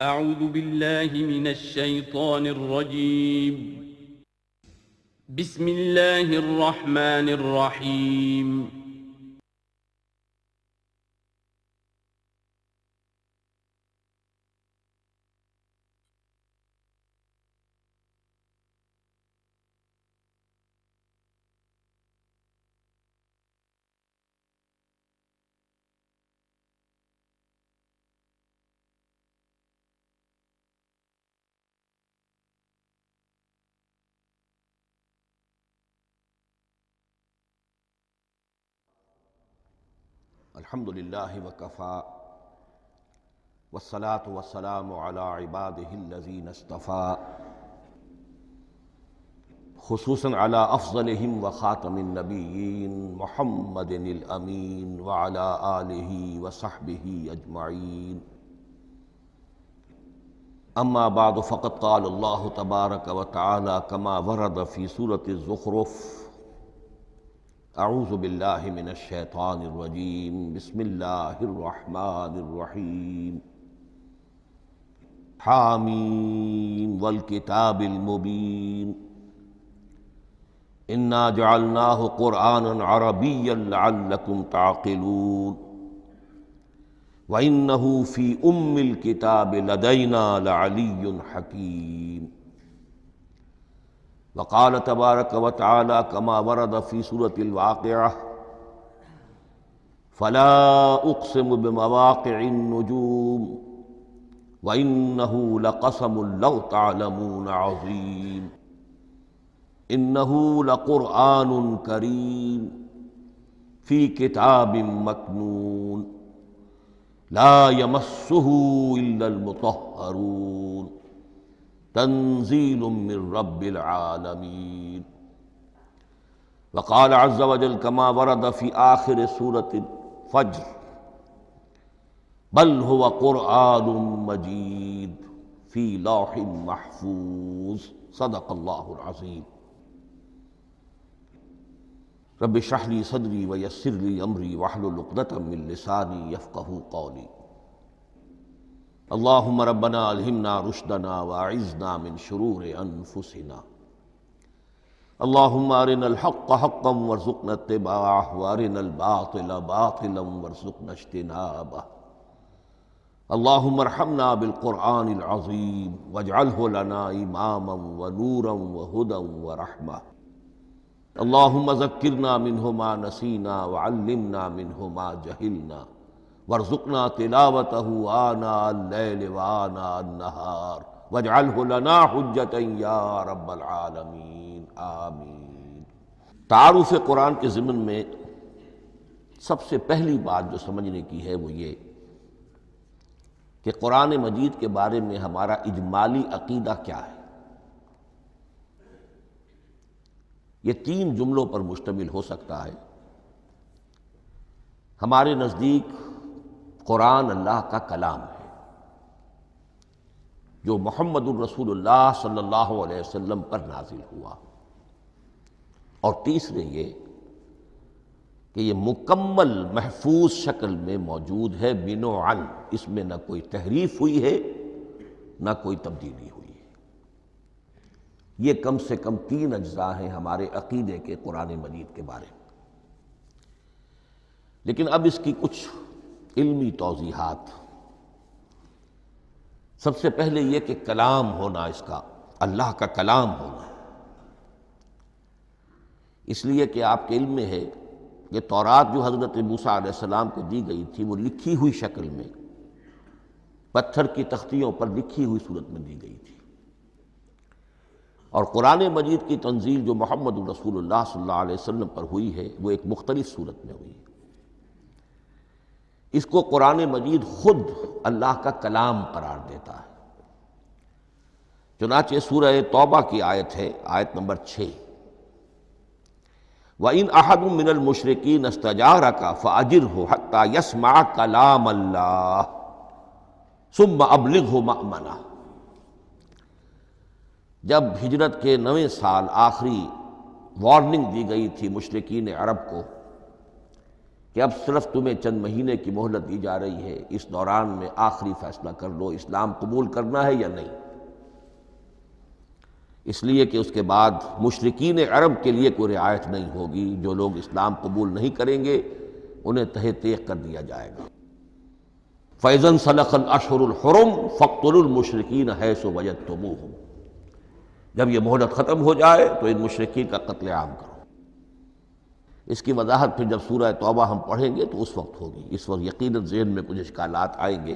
اعوذ باللہ من الشیطان الرجیم بسم اللہ الرحمن الرحیم الحمد للہ وکفیٰ والصلاة والسلام علی عبادہ الذین اصطفیٰ خصوصاً علی افضلہم وخاتم النبیین محمد الامین وعلی آلہ وصحبہ اجمعین اما بعد فقد قال اللہ تبارک وتعالی کما ورد فی سورة الزخرف اعوذ باللہ من الشیطان الرجیم بسم اللہ الرحمن الرحیم حامیم والکتاب المبین انا جعلناہ قرآنا عربیا لعلکم تعقلون وَإِنَّهُ فِي أُمِّ الْكِتَابِ لَدَيْنَا لَعَلِيٌّ حَكِيمٌ وقال تبارک وتعالی کما ورد فی سورة الواقعہ فلا اقسم بمواقع النجوم وإنه لقسم لو تعلمون عظیم انه لقرآن کریم فی کتاب مکنون لا یمسہ الا المطہرون تنزیل من رب العالمین وقال عز وجل کما ورد فی آخر سورة الفجر بل هو قرآن مجید فی لوح محفوظ صدق اللہ العظیم رب اشرح لی صدری ویسر لی امری واحلل عقدۃ من لسانی یفقہوا قولی اللہم ربنا الہمنا رشدنا واعذنا من شرور انفسنا اللہم ارنا الحق حقا وارزقنا اتباعہ وارنا الباطل باطلا وارزقنا اجتنابہ اللہم ارحمنا بالقرآن العظیم واجعلہ لنا اماما ونورا وہدا ورحمہ اللہم ذکرنا منہ ما نسینا وعلمنا منہ ما جہلنا وارزقنا تلاوتہ آناء اللیل وآناء النہار واجعلہ لنا حجتا یا رب العالمین آمین۔ تعارف قرآن کے ضمن میں سب سے پہلی بات جو سمجھنے کی ہے وہ یہ کہ قرآن مجید کے بارے میں ہمارا اجمالی عقیدہ کیا ہے۔ یہ تین جملوں پر مشتمل ہو سکتا ہے۔ ہمارے نزدیک قرآن اللہ کا کلام ہے جو محمد الرسول اللہ صلی اللہ علیہ وسلم پر نازل ہوا، اور تیسرے یہ کہ یہ مکمل محفوظ شکل میں موجود ہے بنوعاً، اس میں نہ کوئی تحریف ہوئی ہے نہ کوئی تبدیلی ہوئی ہے۔ یہ کم سے کم تین اجزاء ہیں ہمارے عقیدے کے قرآن مجید کے بارے میں۔ لیکن اب اس کی کچھ علمی توضیحات۔ سب سے پہلے یہ کہ کلام ہونا، اس کا اللہ کا کلام ہونا، اس لیے کہ آپ کے علم میں ہے کہ تورات جو حضرت موسیٰ علیہ السلام کو دی گئی تھی وہ لکھی ہوئی شکل میں پتھر کی تختیوں پر لکھی ہوئی صورت میں دی گئی تھی، اور قرآن مجید کی تنزیل جو محمد رسول اللہ صلی اللہ علیہ وسلم پر ہوئی ہے وہ ایک مختلف صورت میں ہوئی ہے۔ اس کو قرآن مجید خود اللہ کا کلام قرار دیتا ہے۔ چنانچہ سورہ توبہ کی آیت ہے، آیت نمبر 6، وَإِنْ أَحَدٌ مِّنَ الْمُشْرِكِينَ اسْتَجَارَكَ فَأَجِرْهُ حَتَّى يَسْمَعَ كَلَامَ اللَّهِ ثُمَّ أَبْلِغْهُ مَأْمَنَهُ۔ جب ہجرت کے 9ویں سال آخری وارننگ دی گئی تھی مشرکین عرب کو کہ اب صرف تمہیں چند مہینے کی مہلت دی جا رہی ہے، اس دوران میں آخری فیصلہ کر لو اسلام قبول کرنا ہے یا نہیں، اس لیے کہ اس کے بعد مشرکین عرب کے لیے کوئی رعایت نہیں ہوگی، جو لوگ اسلام قبول نہیں کریں گے انہیں تہہ تیغ کر دیا جائے گا۔ فَإِذَا انْسَلَخَ الْأَشْهُرُ الْحُرُمُ فَاقْتُلُوا الْمُشْرِكِينَ حَيْثُ وَجَدتُّمُوهُمْ، جب یہ مہلت ختم ہو جائے تو ان مشرکین کا قتل عام کرو۔ اس کی وضاحت پھر جب سورہ توبہ ہم پڑھیں گے تو اس وقت ہوگی، اس وقت یقیناً ذہن میں کچھ اشکالات آئیں گے،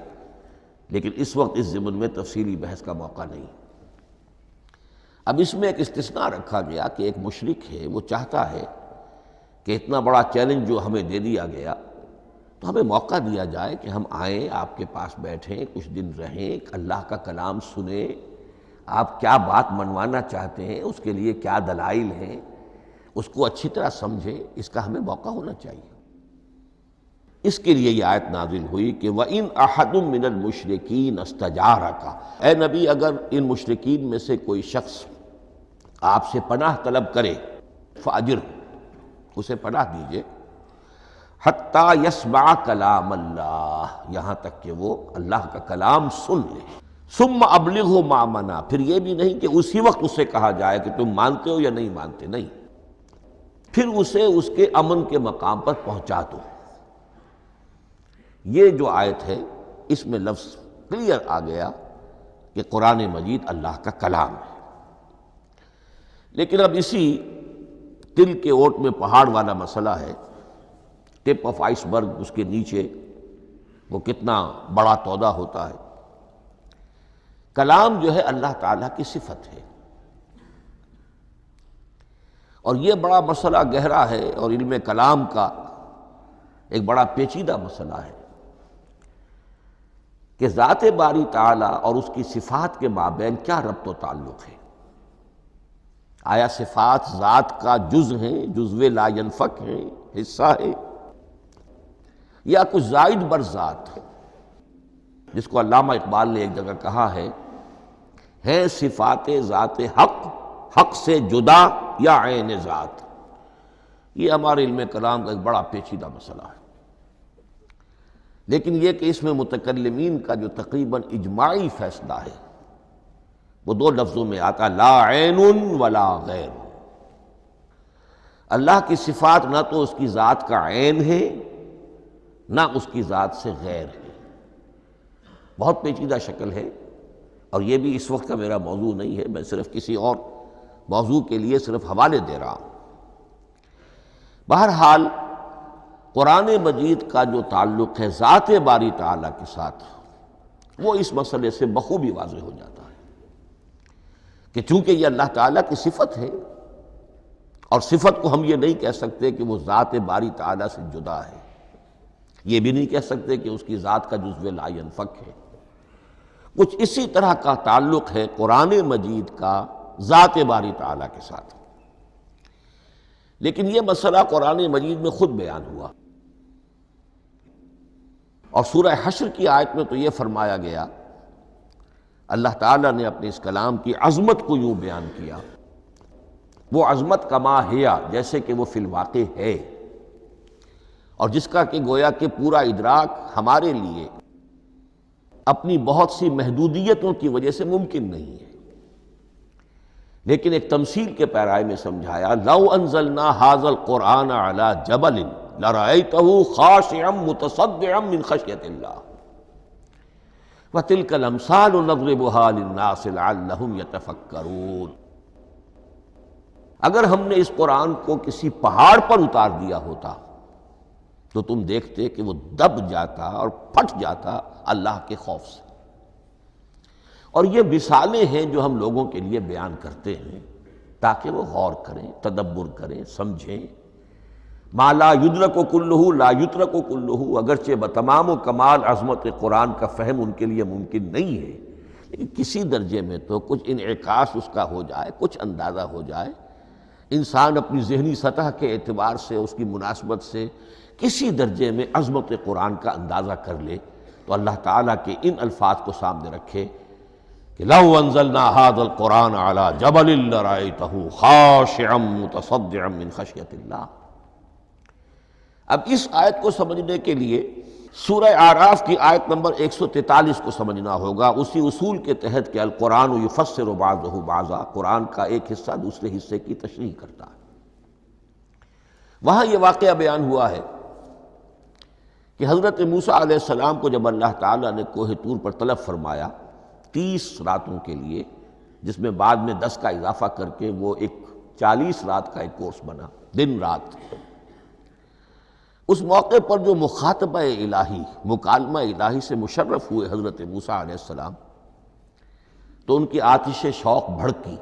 لیکن اس وقت اس ضمن میں تفصیلی بحث کا موقع نہیں۔ اب اس میں ایک استثناء رکھا گیا کہ ایک مشرک ہے، وہ چاہتا ہے کہ اتنا بڑا چیلنج جو ہمیں دے دیا گیا تو ہمیں موقع دیا جائے کہ ہم آئیں، آپ کے پاس بیٹھیں، کچھ دن رہیں، اللہ کا کلام سنیں، آپ کیا بات منوانا چاہتے ہیں، اس کے لیے کیا دلائل ہیں، اس کو اچھی طرح سمجھیں، اس کا ہمیں موقع ہونا چاہیے۔ اس کے لیے یہ آیت نازل ہوئی کہ وَإِنْ أَحَدٌ مِّنَ الْمُشْرِكِينَ اسْتَجَارَكَ، اے نبی اگر ان مشرکین میں سے کوئی شخص آپ سے پناہ طلب کرے فَأَجِرْهُ، اسے پناہ دیجئے، حتیٰ یسمع کلام اللہ، یہاں تک کہ وہ اللہ کا کلام سن لے، ثم ابلغہ مأمنا، پھر یہ بھی نہیں کہ اسی وقت اسے کہا جائے کہ تم مانتے ہو یا نہیں مانتے، نہیں، پھر اسے اس کے امن کے مقام پر پہنچا دو۔ یہ جو آیت ہے اس میں لفظ کلیئر آ گیا کہ قرآن مجید اللہ کا کلام ہے۔ لیکن اب اسی تل کے اوٹ میں پہاڑ والا مسئلہ ہے، ٹپ آف آئس برگ، اس کے نیچے وہ کتنا بڑا تودہ ہوتا ہے۔ کلام جو ہے اللہ تعالیٰ کی صفت ہے، اور یہ بڑا مسئلہ گہرا ہے، اور علم کلام کا ایک بڑا پیچیدہ مسئلہ ہے کہ ذات باری تعالیٰ اور اس کی صفات کے مابین کیا ربط و تعلق ہے۔ آیا صفات ذات کا جز ہیں، جزو لا ینفک ہیں، حصہ ہے، یا کچھ زائد بر ذات ہے، جس کو علامہ اقبال نے ایک جگہ کہا ہے صفات ذات حق، حق سے جدا یا عین ذات۔ یہ ہمارے علم کلام کا ایک بڑا پیچیدہ مسئلہ ہے، لیکن یہ کہ اس میں متکلمین کا جو تقریباً اجماعی فیصلہ ہے وہ دو لفظوں میں آتا، لا عین ولا غیر۔ اللہ کی صفات نہ تو اس کی ذات کا عین ہے نہ اس کی ذات سے غیر ہے، بہت پیچیدہ شکل ہے، اور یہ بھی اس وقت کا میرا موضوع نہیں ہے، میں صرف کسی اور موضوع کے لیے صرف حوالے دے رہا ہوں۔ بہرحال قرآن مجید کا جو تعلق ہے ذات باری تعالیٰ کے ساتھ، وہ اس مسئلے سے بخوبی واضح ہو جاتا ہے کہ چونکہ یہ اللہ تعالیٰ کی صفت ہے، اور صفت کو ہم یہ نہیں کہہ سکتے کہ وہ ذات باری تعالیٰ سے جدا ہے، یہ بھی نہیں کہہ سکتے کہ اس کی ذات کا جزو لا ینفک ہے۔ کچھ اسی طرح کا تعلق ہے قرآن مجید کا ذات باری تعالیٰ کے ساتھ، لیکن یہ مسئلہ قرآن مجید میں خود بیان ہوا، اور سورہ حشر کی آیت میں تو یہ فرمایا گیا، اللہ تعالیٰ نے اپنے اس کلام کی عظمت کو یوں بیان کیا، وہ عظمت کما ہیا، جیسے کہ وہ فی الواقع ہے، اور جس کا کہ گویا کہ پورا ادراک ہمارے لیے اپنی بہت سی محدودیتوں کی وجہ سے ممکن نہیں ہے، لیکن ایک تمثیل کے پیرائے میں سمجھایا، لو انزلنا ھذا القرآن علی جبل لرأیتہ خاشعا متصدعا من خشیۃ اللہ وتلک الامثال نضربها للناس لعلهم یتفکرون۔ اگر ہم نے اس قرآن کو کسی پہاڑ پر اتار دیا ہوتا تو تم دیکھتے کہ وہ دب جاتا اور پھٹ جاتا اللہ کے خوف سے۔ اور یہ مثالیں ہیں جو ہم لوگوں کے لیے بیان کرتے ہیں تاکہ وہ غور کریں، تدبر کریں، سمجھیں۔ ما لا یدرک کلہ لا یترک کلہ، اگرچہ بتمام و کمال عظمت قرآن کا فہم ان کے لیے ممکن نہیں ہے، لیکن کسی درجے میں تو کچھ انعکاس اس کا ہو جائے، کچھ اندازہ ہو جائے، انسان اپنی ذہنی سطح کے اعتبار سے، اس کی مناسبت سے کسی درجے میں عظمت قرآن کا اندازہ کر لے، تو اللہ تعالیٰ کے ان الفاظ کو سامنے رکھے کہ لو انزلنا ھذا القرآن علی جبل لرأیتہ خاشعا متصدعا من خشیۃ اللہ۔ اب اس آیت کو سمجھنے کے لیے سورہ اعراف کی آیت نمبر 143 کو سمجھنا ہوگا، اسی اصول کے تحت کہ القرآن یفسر بعضہ بعضا، قرآن کا ایک حصہ دوسرے حصے کی تشریح کرتا ہے۔ وہاں یہ واقعہ بیان ہوا ہے کہ حضرت موسیٰ علیہ السلام کو جب اللہ تعالیٰ نے کوہ طور پر طلب فرمایا 30 راتوں کے لیے، جس میں بعد میں 10 کا اضافہ کر کے وہ ایک 40 رات کا ایک کورس بنا، دن رات، اس موقع پر جو مخاطبہ الہی، مکالمہ الہی سے مشرف ہوئے حضرت موسیٰ علیہ السلام، تو ان کی آتش شوق بھڑکی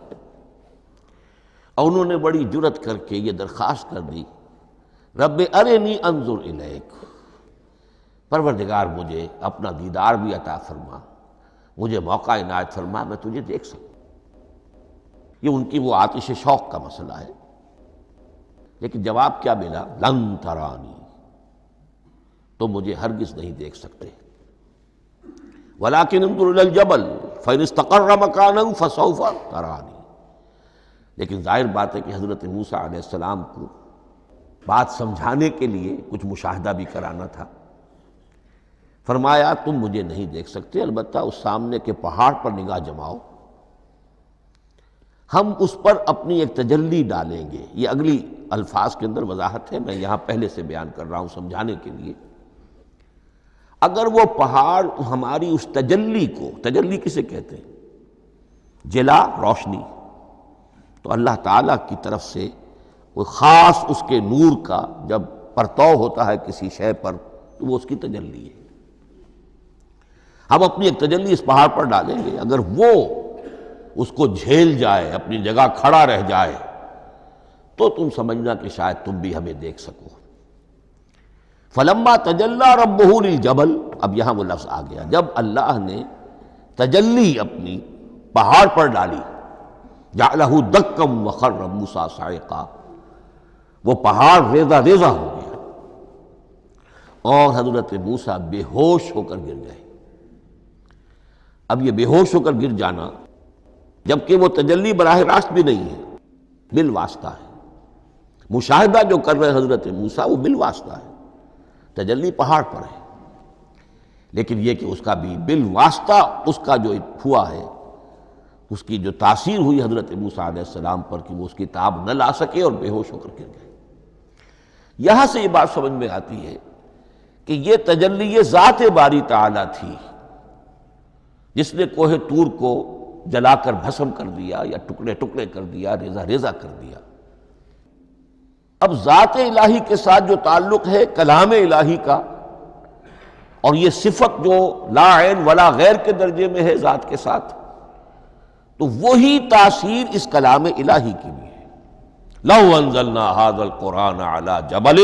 اور انہوں نے بڑی جرأت کر کے یہ درخواست کر دی، رب ارنی انظر الیک، پروردگار مجھے اپنا دیدار بھی عطا فرما، مجھے موقع عنایت فرما، میں تجھے دیکھ سکوں۔ یہ ان کی وہ آتش شوق کا مسئلہ ہے۔ لیکن جواب کیا ملا؟ لن ترانی، تو مجھے ہرگز نہیں دیکھ سکتے، ولیکن انظر الی الجبل فإن استقر مکانہ فسوف ترانی۔ لیکن ظاہر بات ہے کہ حضرت موسیٰ علیہ السلام کو بات سمجھانے کے لیے کچھ مشاہدہ بھی کرانا تھا۔ فرمایا تم مجھے نہیں دیکھ سکتے، البتہ اس سامنے کے پہاڑ پر نگاہ جماؤ، ہم اس پر اپنی ایک تجلی ڈالیں گے۔ یہ اگلی الفاظ کے اندر وضاحت ہے، میں یہاں پہلے سے بیان کر رہا ہوں سمجھانے کے لیے۔ اگر وہ پہاڑ ہماری اس تجلی کو، تجلی کسے کہتے ہیں؟ جلا، روشنی، تو اللہ تعالیٰ کی طرف سے کوئی خاص اس کے نور کا جب پرتو ہوتا ہے کسی شے پر تو وہ اس کی تجلی ہے۔ ہم اپنی ایک تجلی اس پہاڑ پر ڈالیں گے، اگر وہ اس کو جھیل جائے، اپنی جگہ کھڑا رہ جائے، تو تم سمجھنا کہ شاید تم بھی ہمیں دیکھ سکو۔ فلما تجلی ربہ للجبل، اب یہاں وہ لفظ آ گیا، جب اللہ نے تجلی اپنی پہاڑ پر ڈالی، جعلہ دکا وخر موسیٰ صعقا، وہ پہاڑ ریزہ ریزہ ہو گیا اور حضرت موسیٰ بے ہوش ہو کر گر گئے۔ اب یہ بے ہوش ہو کر گر جانا، جبکہ وہ تجلی براہ راست بھی نہیں ہے، بالواسطہ ہے۔ مشاہدہ جو کر رہے حضرت موسیٰ وہ بالواسطہ ہے، تجلی پہاڑ پر ہے، لیکن یہ کہ اس کا بھی بالواسطہ اس کا جو ہوا ہے، اس کی جو تاثیر ہوئی حضرت موسیٰ علیہ السلام پر کہ وہ اس کی تاب نہ لا سکے اور بے ہوش ہو کر گر گئے۔ یہاں سے یہ بات سمجھ میں آتی ہے کہ یہ تجلی یہ ذات باری تعالیٰ تھی جس نے کوہ طور کو جلا کر بھسم کر دیا یا ٹکڑے ٹکڑے کر دیا، ریزہ ریزہ کر دیا۔ اب ذات الہی کے ساتھ جو تعلق ہے کلام الہی کا، اور یہ صفت جو لا عین ولا غیر کے درجے میں ہے ذات کے ساتھ، تو وہی تاثیر اس کلام الہی کی بھی ہے۔ لو انزلنا هذا القرآن على جبل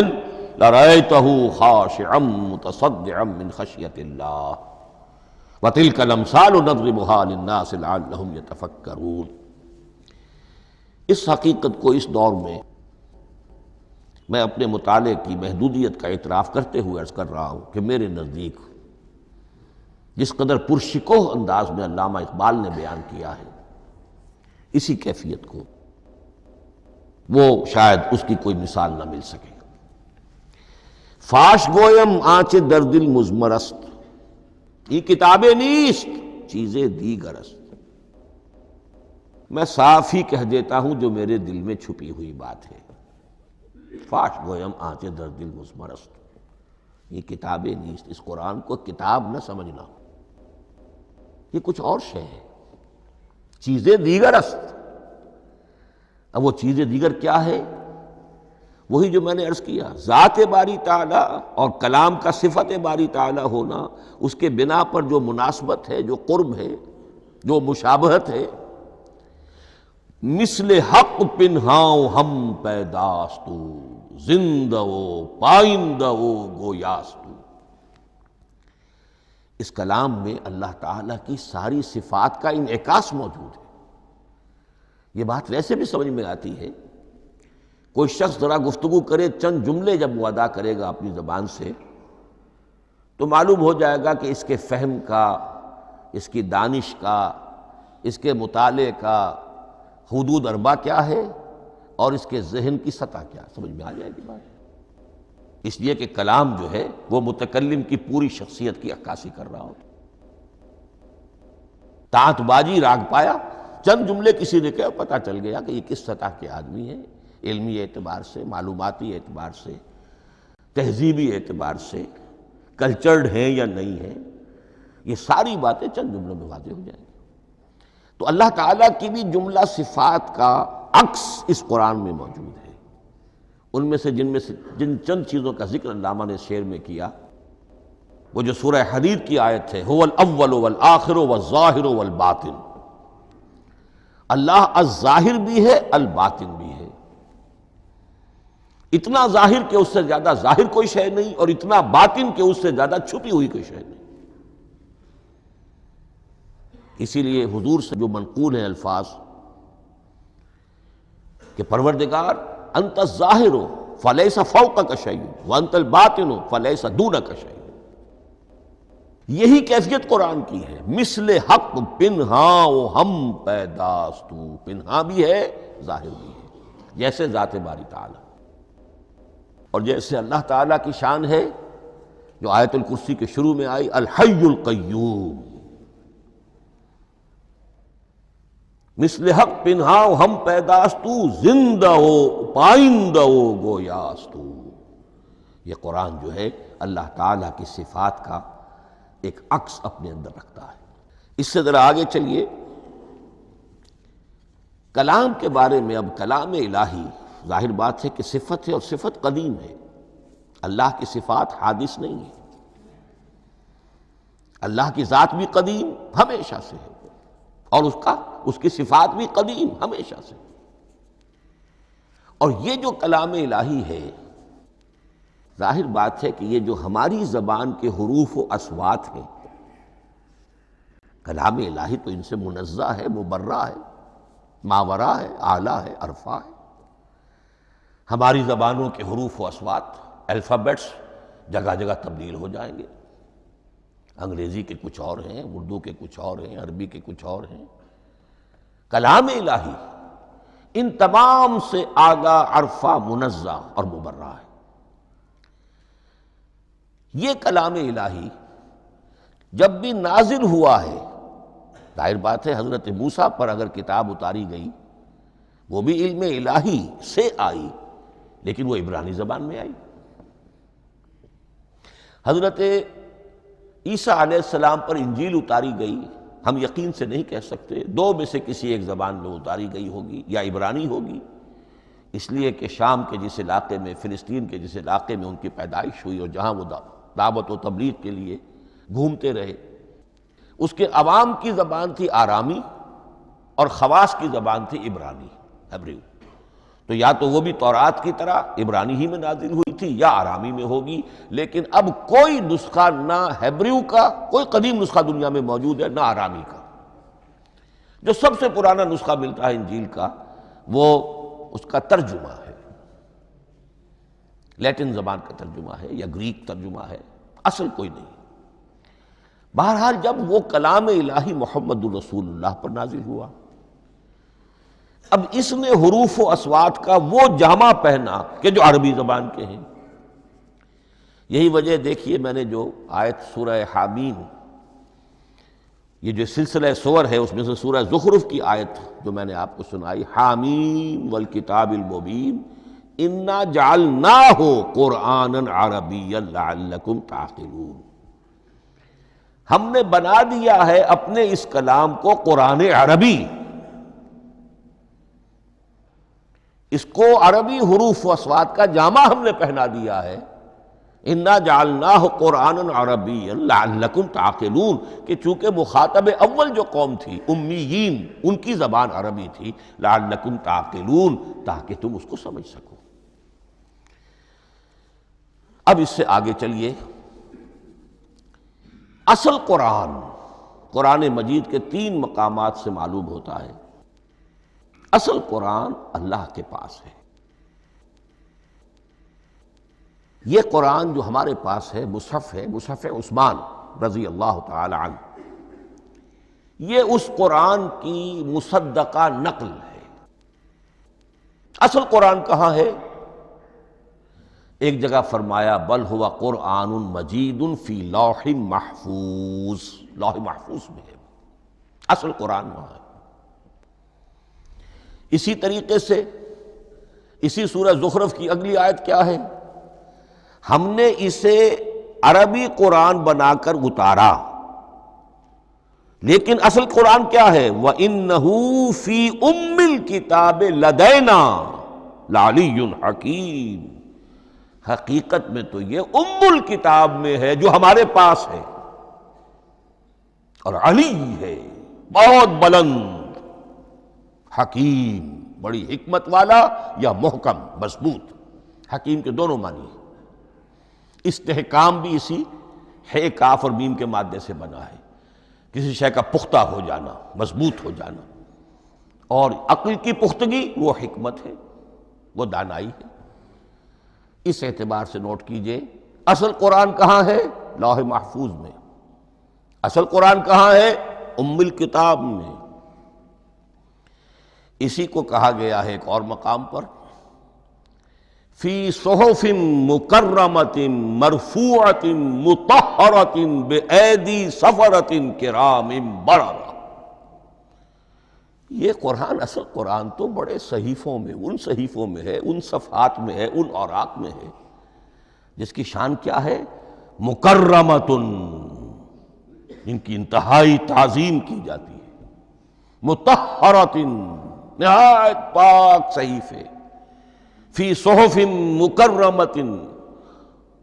لرأيته خاشعا متصدعا من خشية الله وَتِلْكَ الْأَمْثَالُ نَضْرِبُهَا لِلنَّاسِ لَعَلَّهُمْ يَتَفَكَّرُونَ۔ اس حقیقت کو اس دور میں میں اپنے مطالعے کی محدودیت کا اعتراف کرتے ہوئے عرض کر رہا ہوں کہ میرے نزدیک جس قدر پرشکوہ انداز میں علامہ اقبال نے بیان کیا ہے، اسی کیفیت کو وہ شاید اس کی کوئی مثال نہ مل سکے۔ فاش گویم آنچ در دل مضمر است، یہ کتابیں نیست چیزیں دیگر است۔ میں صاف ہی کہہ دیتا ہوں جو میرے دل میں چھپی ہوئی بات ہے۔ فاش گویم آنچ در دل مضمر است، یہ کتابیں نیست، اس قرآن کو کتاب نہ سمجھنا، یہ کچھ اور شے ہے، چیزیں دیگر است۔ اب وہ چیزیں دیگر کیا ہے؟ وہی جو میں نے عرض کیا، ذات باری تعالیٰ اور کلام کا صفت باری تعالیٰ ہونا، اس کے بنا پر جو مناسبت ہے، جو قرب ہے، جو مشابہت ہے۔ مثل حق پنہاؤ ہم پیداستو، زندہ و پائندہ و گویاستو۔ اس کلام میں اللہ تعالیٰ کی ساری صفات کا انعکاس موجود ہے۔ یہ بات ویسے بھی سمجھ میں آتی ہے، کوئی شخص ذرا گفتگو کرے، چند جملے جب وہ ادا کرے گا اپنی زبان سے، تو معلوم ہو جائے گا کہ اس کے فہم کا، اس کی دانش کا، اس کے مطالعے کا حدود اربع کیا ہے اور اس کے ذہن کی سطح کیا، سمجھ میں آ جائے گی بات۔ اس لیے کہ کلام جو ہے وہ متکلم کی پوری شخصیت کی عکاسی کر رہا ہو۔ تانت بازی راگ پایا، چند جملے کسی نے کہا، پتہ چل گیا کہ یہ کس سطح کے آدمی ہے، علمی اعتبار سے، معلوماتی اعتبار سے، تہذیبی اعتبار سے، کلچرڈ ہیں یا نہیں ہیں۔ یہ ساری باتیں چند جملوں میں واضح ہو جائیں گی۔ تو اللہ تعالیٰ کی بھی جملہ صفات کا عکس اس قرآن میں موجود ہے۔ ان میں سے جن چند چیزوں کا ذکر علامہ نے شعر میں کیا، وہ جو سورہ حدید کی آیت ہے، هو الاول والآخر والظاہر والباطن، اللہ الظاہر بھی ہے، الباطن بھی ہے۔ اتنا ظاہر کہ اس سے زیادہ ظاہر کوئی شے نہیں، اور اتنا باطن کہ اس سے زیادہ چھپی ہوئی کوئی شے نہیں۔ اسی لیے حضور سے جو منقول ہیں الفاظ کہ پروردگار انت الظاہر فلیس فوقک شیء وانت الباطن فلیس دونک شیء، یہی کیفیت قرآن کی ہے۔ مثل حق پنہاں و ہم پیداستو، پنہاں بھی ہے ظاہر بھی ہے، جیسے ذات باری تعالی، اور جیسے اللہ تعالیٰ کی شان ہے جو آیت الکرسی کے شروع میں آئی، الحی القیوم، مثل حق پنہاں و ہم پیداستو، زندہ ہو پائندہ ہو گویاستو۔ یہ قرآن جو ہے اللہ تعالیٰ کی صفات کا ایک عکس اپنے اندر رکھتا ہے۔ اس سے ذرا آگے چلیے، کلام کے بارے میں۔ اب کلام الہی ظاہر بات ہے کہ صفت ہے، اور صفت قدیم ہے۔ اللہ کی صفات حادث نہیں ہے، اللہ کی ذات بھی قدیم ہمیشہ سے ہے، اور اس کی صفات بھی قدیم ہمیشہ سے۔ اور یہ جو کلام الہی ہے، ظاہر بات ہے کہ یہ جو ہماری زبان کے حروف و اصوات ہیں، کلام الہی تو ان سے منزہ ہے، مبرہ ہے، ماورا ہے، اعلیٰ ہے، عرفہ ہے۔ ہماری زبانوں کے حروف و اصوات، الفابیٹس جگہ جگہ تبدیل ہو جائیں گے، انگریزی کے کچھ اور ہیں، اردو کے کچھ اور ہیں، عربی کے کچھ اور ہیں۔ کلام الہی ان تمام سے آگاہ، عرفہ، منزہ اور مبرہ ہے۔ یہ کلام الہی جب بھی نازل ہوا ہے، ظاہر بات ہے حضرت موسیٰ پر اگر کتاب اتاری گئی، وہ بھی علم الہی سے آئی، لیکن وہ عبرانی زبان میں آئی۔ حضرت عیسیٰ علیہ السلام پر انجیل اتاری گئی، ہم یقین سے نہیں کہہ سکتے، دو میں سے کسی ایک زبان میں اتاری گئی ہوگی، یا عبرانی ہوگی، اس لیے کہ شام کے جس علاقے میں، فلسطین کے جس علاقے میں ان کی پیدائش ہوئی، اور جہاں وہ دعوت و تبلیغ کے لیے گھومتے رہے، اس کے عوام کی زبان تھی آرامی، اور خواص کی زبان تھی عبرانی، ہیبریو۔ تو یا تو وہ بھی تورات کی طرح عبرانی ہی میں نازل ہوئی تھی، یا آرامی میں ہوگی، لیکن اب کوئی نسخہ نہ ہیبریو کا، کوئی قدیم نسخہ دنیا میں موجود ہے، نہ آرامی کا۔ جو سب سے پرانا نسخہ ملتا ہے انجیل کا، وہ اس کا ترجمہ ہے، لیٹن زبان کا ترجمہ ہے، یا گریک ترجمہ ہے، اصل کوئی نہیں۔ بہرحال جب وہ کلام الہی محمد الرسول اللہ پر نازل ہوا، اب اس نے حروف و اصوات کا وہ جامہ پہنا کہ جو عربی زبان کے ہیں۔ یہی وجہ دیکھیے، میں نے جو آیت سورہ حامیم، یہ جو سلسلہ سور ہے اس میں سے سورہ زخرف کی آیت جو میں نے آپ کو سنائی، حامیم والکتاب المبین انا جعلناہ قرآنا عربیا لعلکم تعقلون، ہم نے بنا دیا ہے اپنے اس کلام کو قرآن عربی، اس کو عربی حروف و اصوات کا جامہ ہم نے پہنا دیا ہے، انا جعلناہ قرآنا عربیا لعلکم تعقلون، کہ چونکہ مخاطب اول جو قوم تھی امیین، ان کی زبان عربی تھی، لعلکم تعقلون، تاکہ تم اس کو سمجھ سکو۔ اب اس سے آگے چلیے، اصل قرآن مجید کے 3 مقامات سے معلوم ہوتا ہے، اصل قرآن اللہ کے پاس ہے۔ یہ قرآن جو ہمارے پاس ہے، مصحف عثمان رضی اللہ تعالی عنہ، یہ اس قرآن کی مصدقہ نقل ہے۔ اصل قرآن کہاں ہے؟ ایک جگہ فرمایا بل ہوا قرآن مجید فی لوح محفوظ، لوح محفوظ میں ہے، اصل قرآن وہاں ہے۔ اسی طریقے سے اسی سورہ زخرف کی اگلی آیت کیا ہے؟ ہم نے اسے عربی قرآن بنا کر اتارا، لیکن اصل قرآن کیا ہے؟ وَإِنَّهُ فِي أُمِّ الْكِتَابِ لَدَيْنَا لَعَلِيٌّ حَكِيمٌ، حقیقت میں تو یہ ام الکتاب میں ہے جو ہمارے پاس ہے، اور علی ہے بہت بلند، حکیم بڑی حکمت والا، یا محکم مضبوط، حکیم کے دونوں معنی ہیں۔ استحکام بھی اسی ہے کاف اور میم کے مادے سے بنا ہے، کسی شے کا پختہ ہو جانا، مضبوط ہو جانا، اور عقل کی پختگی وہ حکمت ہے، وہ دانائی ہے۔ اس اعتبار سے نوٹ کیجئے اصل قرآن کہاں ہے؟ لوح محفوظ میں۔ اصل قرآن کہاں ہے؟ ام الکتاب میں۔ اسی کو کہا گیا ہے ایک اور مقام پر فی صحف مکرمۃ مرفوعۃ مطہرۃ بایدی سفرۃ کرام بررہ۔ یہ قرآن، اصل قرآن تو بڑے صحیفوں میں، ان صحیفوں میں ہے، ان صفحات میں ہے، ان اوراق میں ہے، جس کی شان کیا ہے؟ مکرمۃ، جن کی انتہائی تعظیم کی جاتی ہے، مطہرۃ، نہایت پاک صحیفے، فی صحف مکرمۃ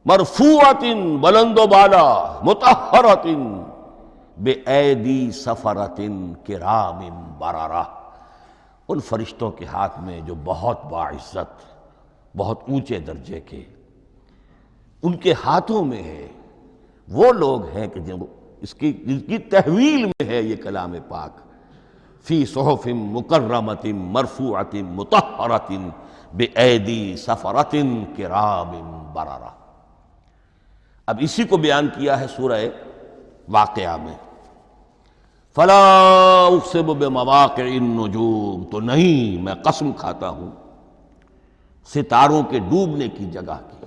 مرفوعۃ، بلند و بالا، مطہرۃ بِأَيْدِي سَفَرَةٍ كِرَامٍ بَرَرَةٍ، ان فرشتوں کے ہاتھ میں جو بہت باعزت، بہت اونچے درجے کے، ان کے ہاتھوں میں ہے۔ وہ لوگ ہیں کہ جن کی تحویل میں ہے یہ کلام پاک، فی صحف مکرمۃ مرفوعۃ مطہرۃ بِأَيْدِي سَفَرَةٍ كِرَامٍ بَرَرَةٍ۔ اب اسی کو بیان کیا ہے سورہ واقعہ میں، فلا اقسم بمواقع النجوم، تو نہیں، میں قسم کھاتا ہوں ستاروں کے ڈوبنے کی جگہ کی۔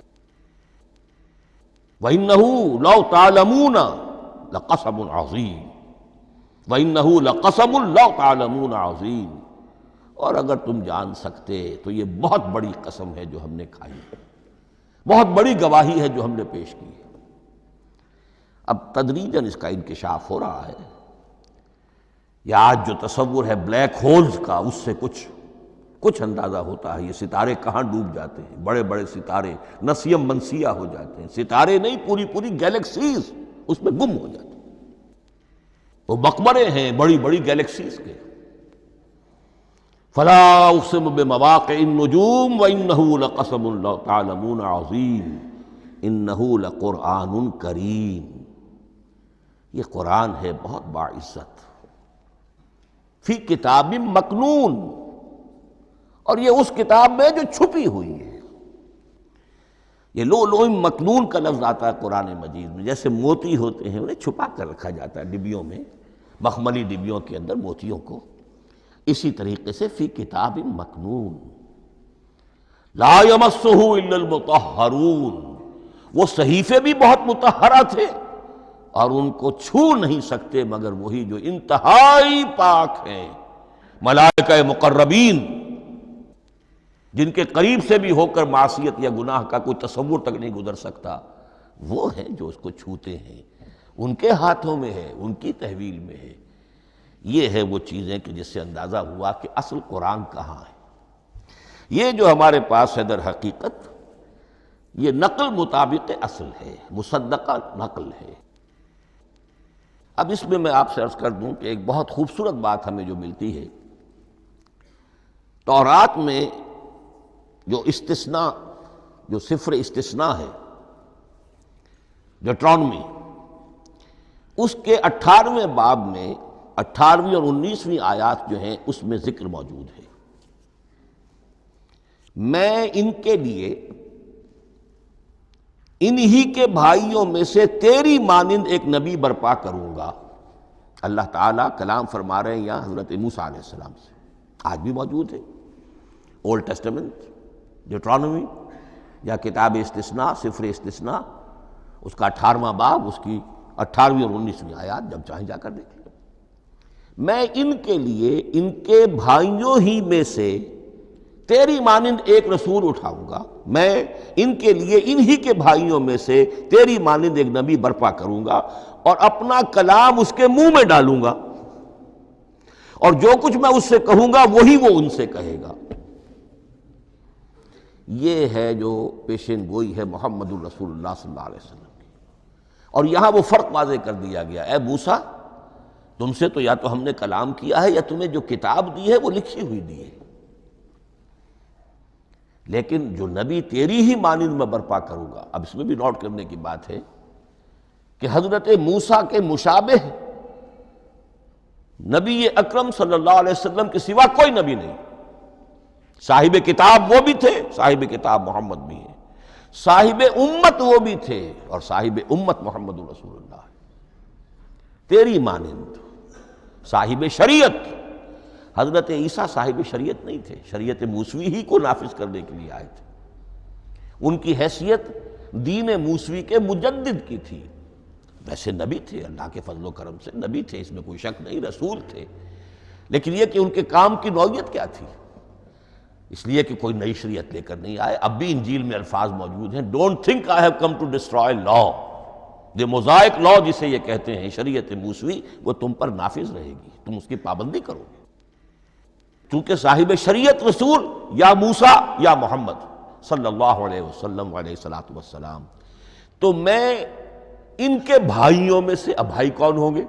وَإِنَّهُ لَوْ تَعْلَمُونَ لَقَسَمٌ عَظِيمٌ، وَإِنَّهُ لَقَسَمٌ لَوْ تَعْلَمُونَ عَظِيمٌ، اور اگر تم جان سکتے تو یہ بہت بڑی قسم ہے جو ہم نے کھائی ہے، بہت بڑی گواہی ہے جو ہم نے پیش کی ہے۔ اب تدریجاً اس کا انکشاف ہو رہا ہے۔ یہ آج جو تصور ہے بلیک ہولز کا، اس سے کچھ اندازہ ہوتا ہے یہ ستارے کہاں ڈوب جاتے ہیں، بڑے بڑے ستارے نسیم منسیہ ہو جاتے ہیں، ستارے نہیں، پوری گیلیکسیز اس میں گم ہو جاتے ہیں، وہ مقبرے ہیں بڑی بڑی گیلیکسیز کے۔ فلا اقسم بمواقع النجوم وانه لقسم لو تعلمون عظیم انه لقرآن کریم، یہ قرآن ہے بہت باعزت، فی کتاب مکنون، اور یہ اس کتاب میں جو چھپی ہوئی ہے۔ یہ لؤلؤ مکنون کا لفظ آتا ہے قرآن مجید میں، جیسے موتی ہوتے ہیں انہیں چھپا کر رکھا جاتا ہے ڈبیوں میں، مخملی ڈبیوں کے اندر موتیوں کو، اسی طریقے سے فی کتاب مکنون، لا یمسہ الا المطہرون، وہ صحیفے بھی بہت مطہرہ تھے اور ان کو چھو نہیں سکتے مگر وہی جو انتہائی پاک ہیں، ملائکہ مقربین، جن کے قریب سے بھی ہو کر معصیت یا گناہ کا کوئی تصور تک نہیں گزر سکتا، وہ ہیں جو اس کو چھوتے ہیں، ان کے ہاتھوں میں ہے، ان کی تحویل میں ہے۔ یہ ہے وہ چیزیں کہ جس سے اندازہ ہوا کہ اصل قرآن کہاں ہے۔ یہ جو ہمارے پاس ہے در حقیقت یہ نقل مطابق اصل ہے، مصدقہ نقل ہے۔ اب اس میں آپ سے عرض کر دوں کہ ایک بہت خوبصورت بات ہمیں جو ملتی ہے، تورات میں جو استثناء، جو صفر استثناء ہے، ڈیوٹرانومی، اس کے 18ویں باب میں 18ویں اور 19ویں آیات جو ہیں اس میں ذکر موجود ہے، میں ان کے لیے انہی کے بھائیوں میں سے تیری مانند ایک نبی برپا کروں گا۔ اللہ تعالیٰ کلام فرما رہے ہیں یہاں حضرت موسیٰ علیہ السلام سے، آج بھی موجود ہے، اولڈ ٹیسٹمنٹ، ڈیوٹرانومی، یا کتاب استثناء سفر استثناء اس کا 18واں باب، اس کی 18ویں اور 19ویں آیات جب چاہیں جا کر دیکھ لیں۔ میں ان کے لیے ان کے بھائیوں ہی میں سے تیری مانند ایک رسول اٹھاؤں گا، میں ان کے لیے انہی کے بھائیوں میں سے تیری مانند ایک نبی برپا کروں گا اور اپنا کلام اس کے منہ میں ڈالوں گا، اور جو کچھ میں اس سے کہوں گا وہی وہ ان سے کہے گا۔ یہ ہے جو پیشین گوئی ہے محمد الرسول اللہ صلی اللہ علیہ وسلم کی۔ اور یہاں وہ فرق واضح کر دیا گیا، اے موسیٰ تم سے تو یا تو ہم نے کلام کیا ہے یا تمہیں جو کتاب دی ہے وہ لکھی ہوئی دی ہے، لیکن جو نبی تیری ہی مانند میں برپا کروں گا۔ اب اس میں بھی نوٹ کرنے کی بات ہے کہ حضرت موسیٰ کے مشابہ نبی اکرم صلی اللہ علیہ وسلم کے سوا کوئی نبی نہیں۔ صاحب کتاب وہ بھی تھے، صاحب کتاب محمد بھی ہیں، صاحب امت وہ بھی تھے، اور صاحب امت محمد رسول اللہ تیری مانند۔ صاحب شریعت، حضرت عیسیٰ صاحب شریعت نہیں تھے، شریعت موسوی ہی کو نافذ کرنے کے لیے آئے تھے۔ ان کی حیثیت دین موسوی کے مجدد کی تھی، ویسے نبی تھے، اللہ کے فضل و کرم سے نبی تھے، اس میں کوئی شک نہیں، رسول تھے، لیکن یہ کہ ان کے کام کی نوعیت کیا تھی، اس لیے کہ کوئی نئی شریعت لے کر نہیں آئے۔ اب بھی انجیل میں الفاظ موجود ہیں، don't think I have come to destroy law, the Mosaic law جسے یہ کہتے ہیں، شریعت موسوی، وہ تم پر نافذ رہے گی، تم اس کی پابندی کرو گے، چونکہ صاحب شریعت رسول یا موسیٰ یا محمد صلی اللہ علیہ وسلم علیہ الصلوۃ والسلام۔ تو میں ان کے بھائیوں میں سے، اب بھائی کون ہوں گے؟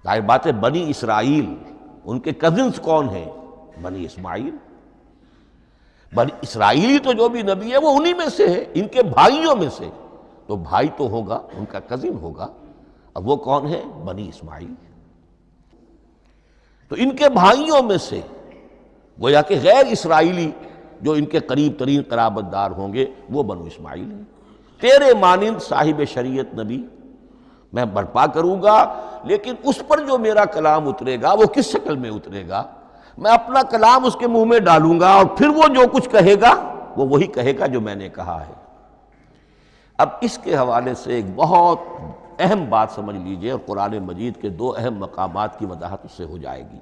ظاہر بات ہے بنی اسرائیل، ان کے کزنز کون ہیں؟ بنی اسماعیل۔ بنی اسرائیلی تو جو بھی نبی ہے وہ انہی میں سے ہے، ان کے بھائیوں میں سے، تو بھائی تو ہوگا، ان کا کزن ہوگا، اب وہ کون ہے؟ بنی اسماعیل۔ تو ان کے بھائیوں میں سے گویا کہ غیر اسرائیلی جو ان کے قریب ترین قرابت دار ہوں گے وہ بنو اسماعیل ہیں۔ تیرے مانند صاحب شریعت نبی میں برپا کروں گا، لیکن اس پر جو میرا کلام اترے گا وہ کس شکل میں اترے گا؟ میں اپنا کلام اس کے منہ میں ڈالوں گا، اور پھر وہ جو کچھ کہے گا وہ وہی کہے گا جو میں نے کہا ہے۔ اب اس کے حوالے سے ایک بہت اہم بات سمجھ لیجئے، اور قرآن مجید کے دو اہم مقامات کی وضاحت اس سے ہو جائے گی۔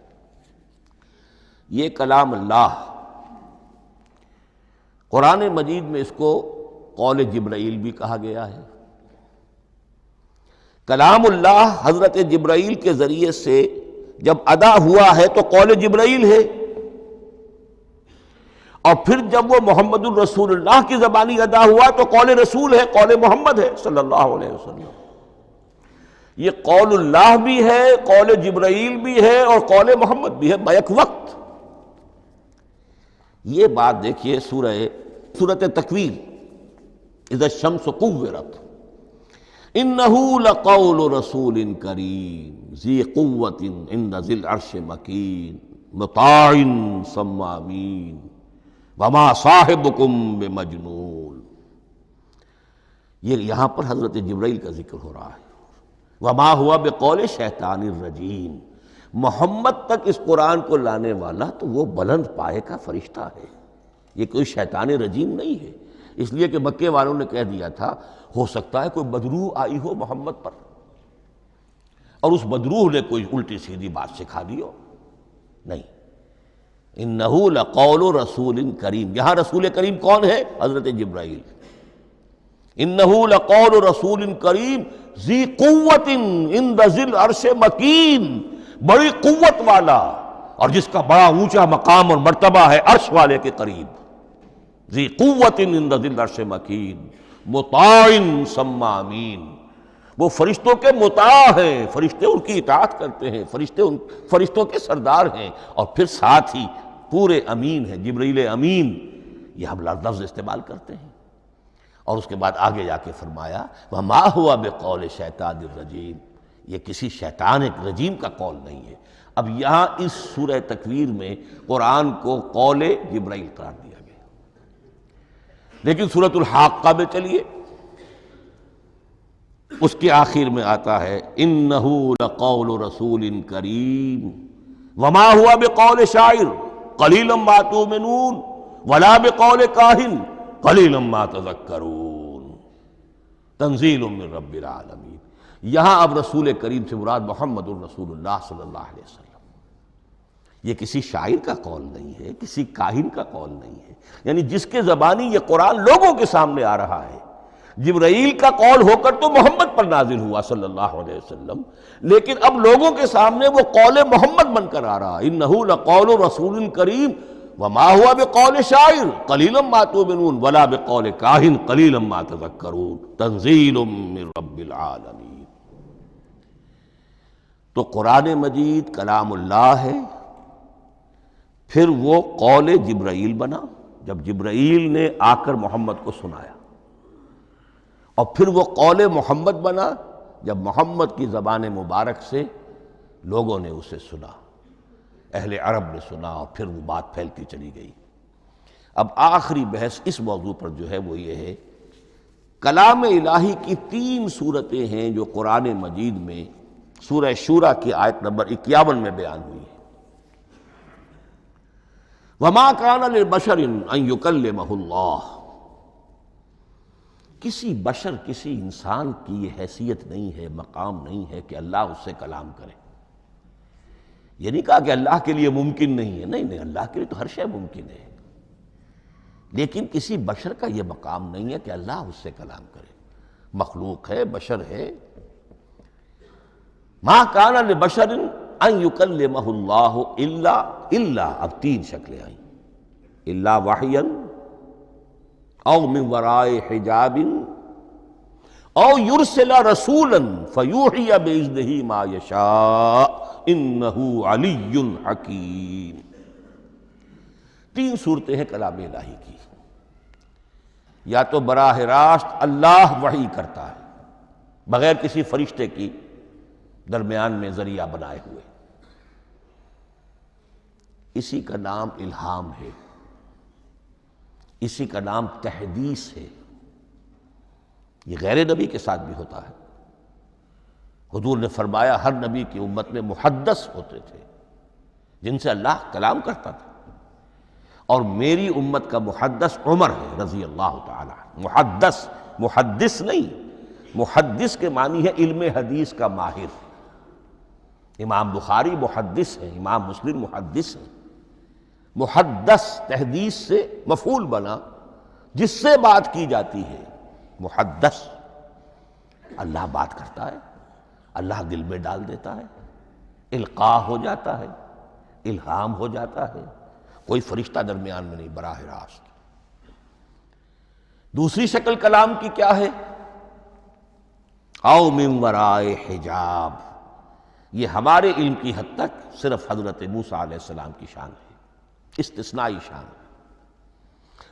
یہ کلام اللہ، قرآن مجید میں اس کو قول جبرائیل بھی کہا گیا ہے۔ کلام اللہ حضرت جبرائیل کے ذریعے سے جب ادا ہوا ہے تو قول جبرائیل ہے، اور پھر جب وہ محمد الرسول اللہ کی زبانی ادا ہوا تو قول رسول ہے، قول محمد ہے صلی اللہ علیہ وسلم۔ یہ قول اللہ بھی ہے، قول جبرائیل بھی ہے، اور قول محمد بھی ہے بیک وقت۔ یہ بات دیکھیے سورۃ تکویر، اذا الشمس کورت، انہ لقول رسول کریم ذی قوت عند ذی العرش مکین مطاع ثم امین وما صاحبکم بمجنون۔ یہ یہاں پر حضرت جبرائیل کا ذکر ہو رہا ہے۔ وما ہوا بقول شیطان الرجیم، محمد تک اس قرآن کو لانے والا تو وہ بلند پائے کا فرشتہ ہے، یہ کوئی شیطان رجیم نہیں ہے، اس لیے کہ مکے والوں نے کہہ دیا تھا ہو سکتا ہے کوئی بدروح آئی ہو محمد پر، اور اس بدروح نے کوئی الٹی سیدھی بات سکھا دی ہو، نہیں۔ انہ لقول رسول کریم، یہاں رسول کریم کون ہے؟ حضرت جبرائیل۔ انہ لقول رسول کریم ذی قوت عند ذی العرش مکین، بڑی قوت والا اور جس کا بڑا اونچا مقام اور مرتبہ ہے عرش والے کے قریب۔ ذی قوت عند ذی العرش مکین مطاع ثم امین، وہ فرشتوں کے مطاع ہیں، فرشتے ان کی اطاعت کرتے ہیں، فرشتوں کے سردار ہیں، اور پھر ساتھ ہی پورے امین ہیں، جبرائیل امین، یہ ہم لفظ استعمال کرتے ہیں۔ اور اس کے بعد آگے جا کے فرمایا وما ہوا بقول شیطان الرجیم، یہ کسی شیطان رجیم کا قول نہیں ہے۔ اب یہاں اس سورہ تکویر میں قرآن کو قول جبرائیل قرار دیا گیا، لیکن سورۃ الحاقہ میں چلیے، اس کے آخر میں آتا ہے انہ لقول رسول کریم وما ہوا بقول شاعر قلیلا ما تؤمنون ولا بقول کاہن قلیلا ما تذکرون تنزیل من رب العالمین۔ یہاں اب رسول کریم سے مراد محمد الرسول اللہ صلی اللہ علیہ وسلم۔ یہ کسی شاعر کا قول نہیں ہے، کسی کاہن کا قول نہیں ہے، یعنی جس کے زبانی یہ قرآن لوگوں کے سامنے آ رہا ہے۔ جبرائیل کا قول ہو کر تو محمد پر نازل ہوا صلی اللہ علیہ وسلم، لیکن اب لوگوں کے سامنے وہ قول محمد بن کر آ رہا۔ انہ لقول رسول کریم وما هو بقول شاعر قلیلا ما تؤمنون ولا بقول کاہن قلیلا ما تذکرون تنزیل من رب العالمین۔ تو قرآن مجید کلام اللہ ہے، پھر وہ قول جبرائیل بنا جب جبرائیل نے آ کر محمد کو سنایا، اور پھر وہ قول محمد بنا جب محمد کی زبان مبارک سے لوگوں نے اسے سنا، اہل عرب نے سنا، اور پھر وہ بات پھیلتی چلی گئی۔ اب آخری بحث اس موضوع پر جو ہے وہ یہ ہے، کلام الہی کی 3 صورتیں ہیں جو قرآن مجید میں سورہ شورى کی آیت نمبر 51 میں بیان ہوئی ہے۔ وما كان لبشر ان يكلمه اللہ، کسی بشر، کسی انسان کی یہ حیثیت نہیں ہے، مقام نہیں ہے کہ اللہ اس سے کلام کرے۔ یہ نہیں کہا کہ اللہ کے لیے ممکن نہیں ہے، نہیں، اللہ کے لیے تو ہر شے ممکن ہے، لیکن کسی بشر کا یہ مقام نہیں ہے کہ اللہ اس سے کلام کرے۔ مخلوق ہے، بشر ہے۔ ما کان لبشر ان یکلمہ اللہ الا اب 3 شکلیں آئیں، الا وحیا او من وراء حجاب او یرسل رسولا فیوحی باذنہ ما یشاء انہ علی حکیم۔ 3 صورتیں ہیں کلام الہی کی۔ یا تو براہ راست اللہ وحی کرتا ہے بغیر کسی فرشتے کی درمیان میں ذریعہ بنائے ہوئے، اسی کا نام الہام ہے، اسی کا نام تحدیث ہے۔ یہ غیر نبی کے ساتھ بھی ہوتا ہے۔ حضور نے فرمایا ہر نبی کی امت میں محدث ہوتے تھے جن سے اللہ کلام کرتا تھا، اور میری امت کا محدث عمر ہے رضی اللہ تعالی عنہ۔ محدث نہیں، محدث کے معنی ہے علم حدیث کا ماہر۔ امام بخاری محدث ہیں، امام مسلم محدث ہیں۔ محدث تحدیث سے مفعول بنا، جس سے بات کی جاتی ہے۔ محدث، اللہ بات کرتا ہے، اللہ دل میں ڈال دیتا ہے، القاء ہو جاتا ہے، الہام ہو جاتا ہے، کوئی فرشتہ درمیان میں نہیں، براہ راست۔ دوسری شکل کلام کی کیا ہے؟ او من وراء حجاب، یہ ہمارے علم کی حد تک صرف حضرت موسیٰ علیہ السلام کی شان ہے، استثنائی شان ہے۔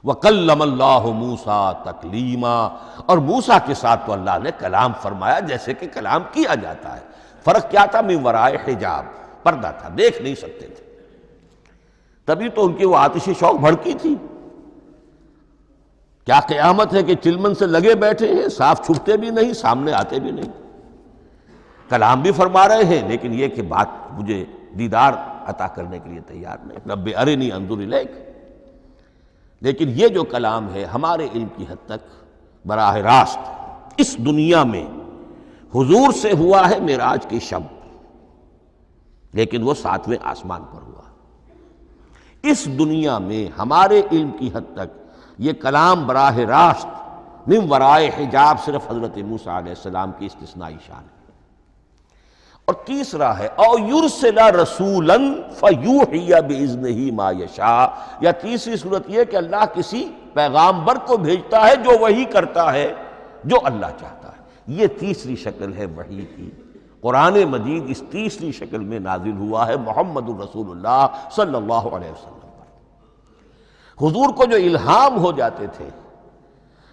وَكَلَّمَ اللَّهُ مُوسَىٰ تَكْلِيمًا، اور موسیٰ کے ساتھ تو اللہ نے کلام فرمایا جیسے کہ کلام کیا جاتا ہے۔ فرق کیا تھا؟ من وراء حجاب، پردہ تھا، دیکھ نہیں سکتے تھے، تبھی تو ان کی وہ آتشی شوق بھڑکی تھی۔ کیا قیامت ہے کہ چلمن سے لگے بیٹھے ہیں، صاف چھپتے بھی نہیں، سامنے آتے بھی نہیں، کلام بھی فرما رہے ہیں، لیکن یہ کہ بات مجھے دیدار عطا کرنے کے لیے تیار نہیں، رب ارنی انظر الیک۔ لیکن یہ جو کلام ہے ہمارے علم کی حد تک براہ راست اس دنیا میں حضور سے ہوا ہے معراج کی شب، لیکن وہ 7ویں آسمان پر ہوا۔ اس دنیا میں ہمارے علم کی حد تک یہ کلام براہ راست من وراء حجاب صرف حضرت موسیٰ علیہ السلام کی استثنائی شان ہے۔ اور تیسرا ہے او یرسل رسولا فیوحی باذنہ ما یشاء، یا تیسری صورت یہ کہ اللہ کسی پیغامبر کو بھیجتا ہے جو وحی کرتا ہے جو اللہ چاہتا ہے۔ یہ تیسری شکل ہے وحی کی۔ قرآن مجید اس تیسری شکل میں نازل ہوا ہے محمد الرسول اللہ صلی اللہ علیہ وسلم پر۔ حضور کو جو الہام ہو جاتے تھے،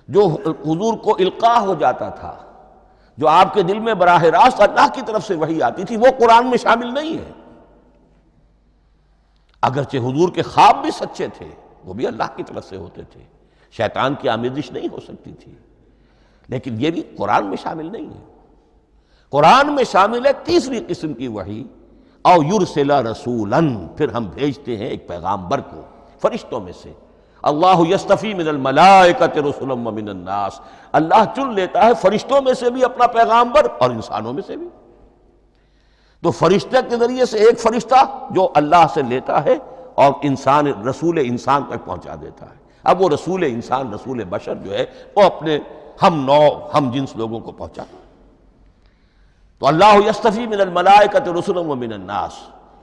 جو حضور کو القاء ہو جاتا تھا، جو آپ کے دل میں براہ راست اللہ کی طرف سے وحی آتی تھی، وہ قرآن میں شامل نہیں ہے۔ اگرچہ حضور کے خواب بھی سچے تھے، وہ بھی اللہ کی طرف سے ہوتے تھے، شیطان کی آمیزش نہیں ہو سکتی تھی، لیکن یہ بھی قرآن میں شامل نہیں ہے۔ قرآن میں شامل ہے تیسری قسم کی وحی، او یرسل رسولا، پھر ہم بھیجتے ہیں ایک پیغامبر کو فرشتوں میں سے، اللہ یستفی من الملائکۃ رسلا ومن الناس، اللہ چن لیتا ہے فرشتوں میں سے بھی اپنا پیغامبر اور انسانوں میں سے بھی۔ تو فرشتے کے ذریعے سے ایک فرشتہ جو اللہ سے لیتا ہے اور انسان رسول انسان تک پہنچا دیتا ہے۔ اب وہ رسول انسان، رسول بشر جو ہے وہ اپنے ہم نوع ہم جنس لوگوں کو پہنچاتا ہے۔ تو اللہ یستفی من الملائکۃ رسلا ومن الناس،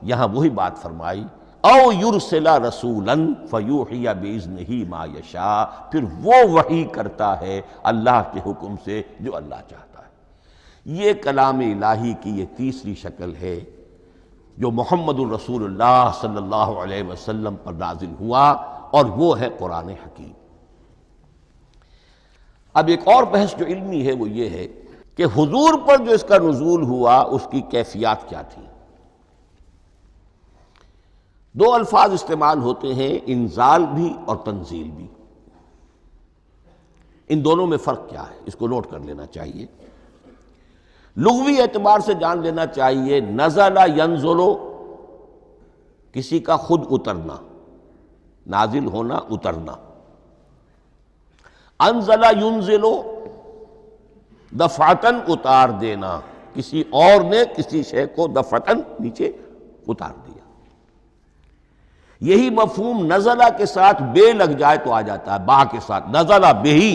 یہاں وہی بات فرمائی، او یرسل رسولا فیوحی باذنہ ما یشاء، پھر وہ وحی کرتا ہے اللہ کے حکم سے جو اللہ چاہتا ہے۔ یہ کلام الہی کی یہ تیسری شکل ہے جو محمد الرسول اللہ صلی اللہ علیہ وسلم پر نازل ہوا، اور وہ ہے قرآن حکیم۔ اب ایک اور بحث جو علمی ہے وہ یہ ہے کہ حضور پر جو اس کا نزول ہوا اس کی کیفیات کیا تھی۔ دو الفاظ استعمال ہوتے ہیں، انزال بھی اور تنزیل بھی۔ ان دونوں میں فرق کیا ہے اس کو نوٹ کر لینا چاہیے۔ لغوی اعتبار سے جان لینا چاہیے، نزل ینزل کسی کا خود اترنا، نازل ہونا، اترنا۔ انزل ینزل دفعتاً اتار دینا، کسی اور نے کسی شے کو دفعتاً نیچے اتار دیا۔ یہی مفہوم نزلہ کے ساتھ بے لگ جائے تو آ جاتا ہے، با کے ساتھ نزلہ بہی،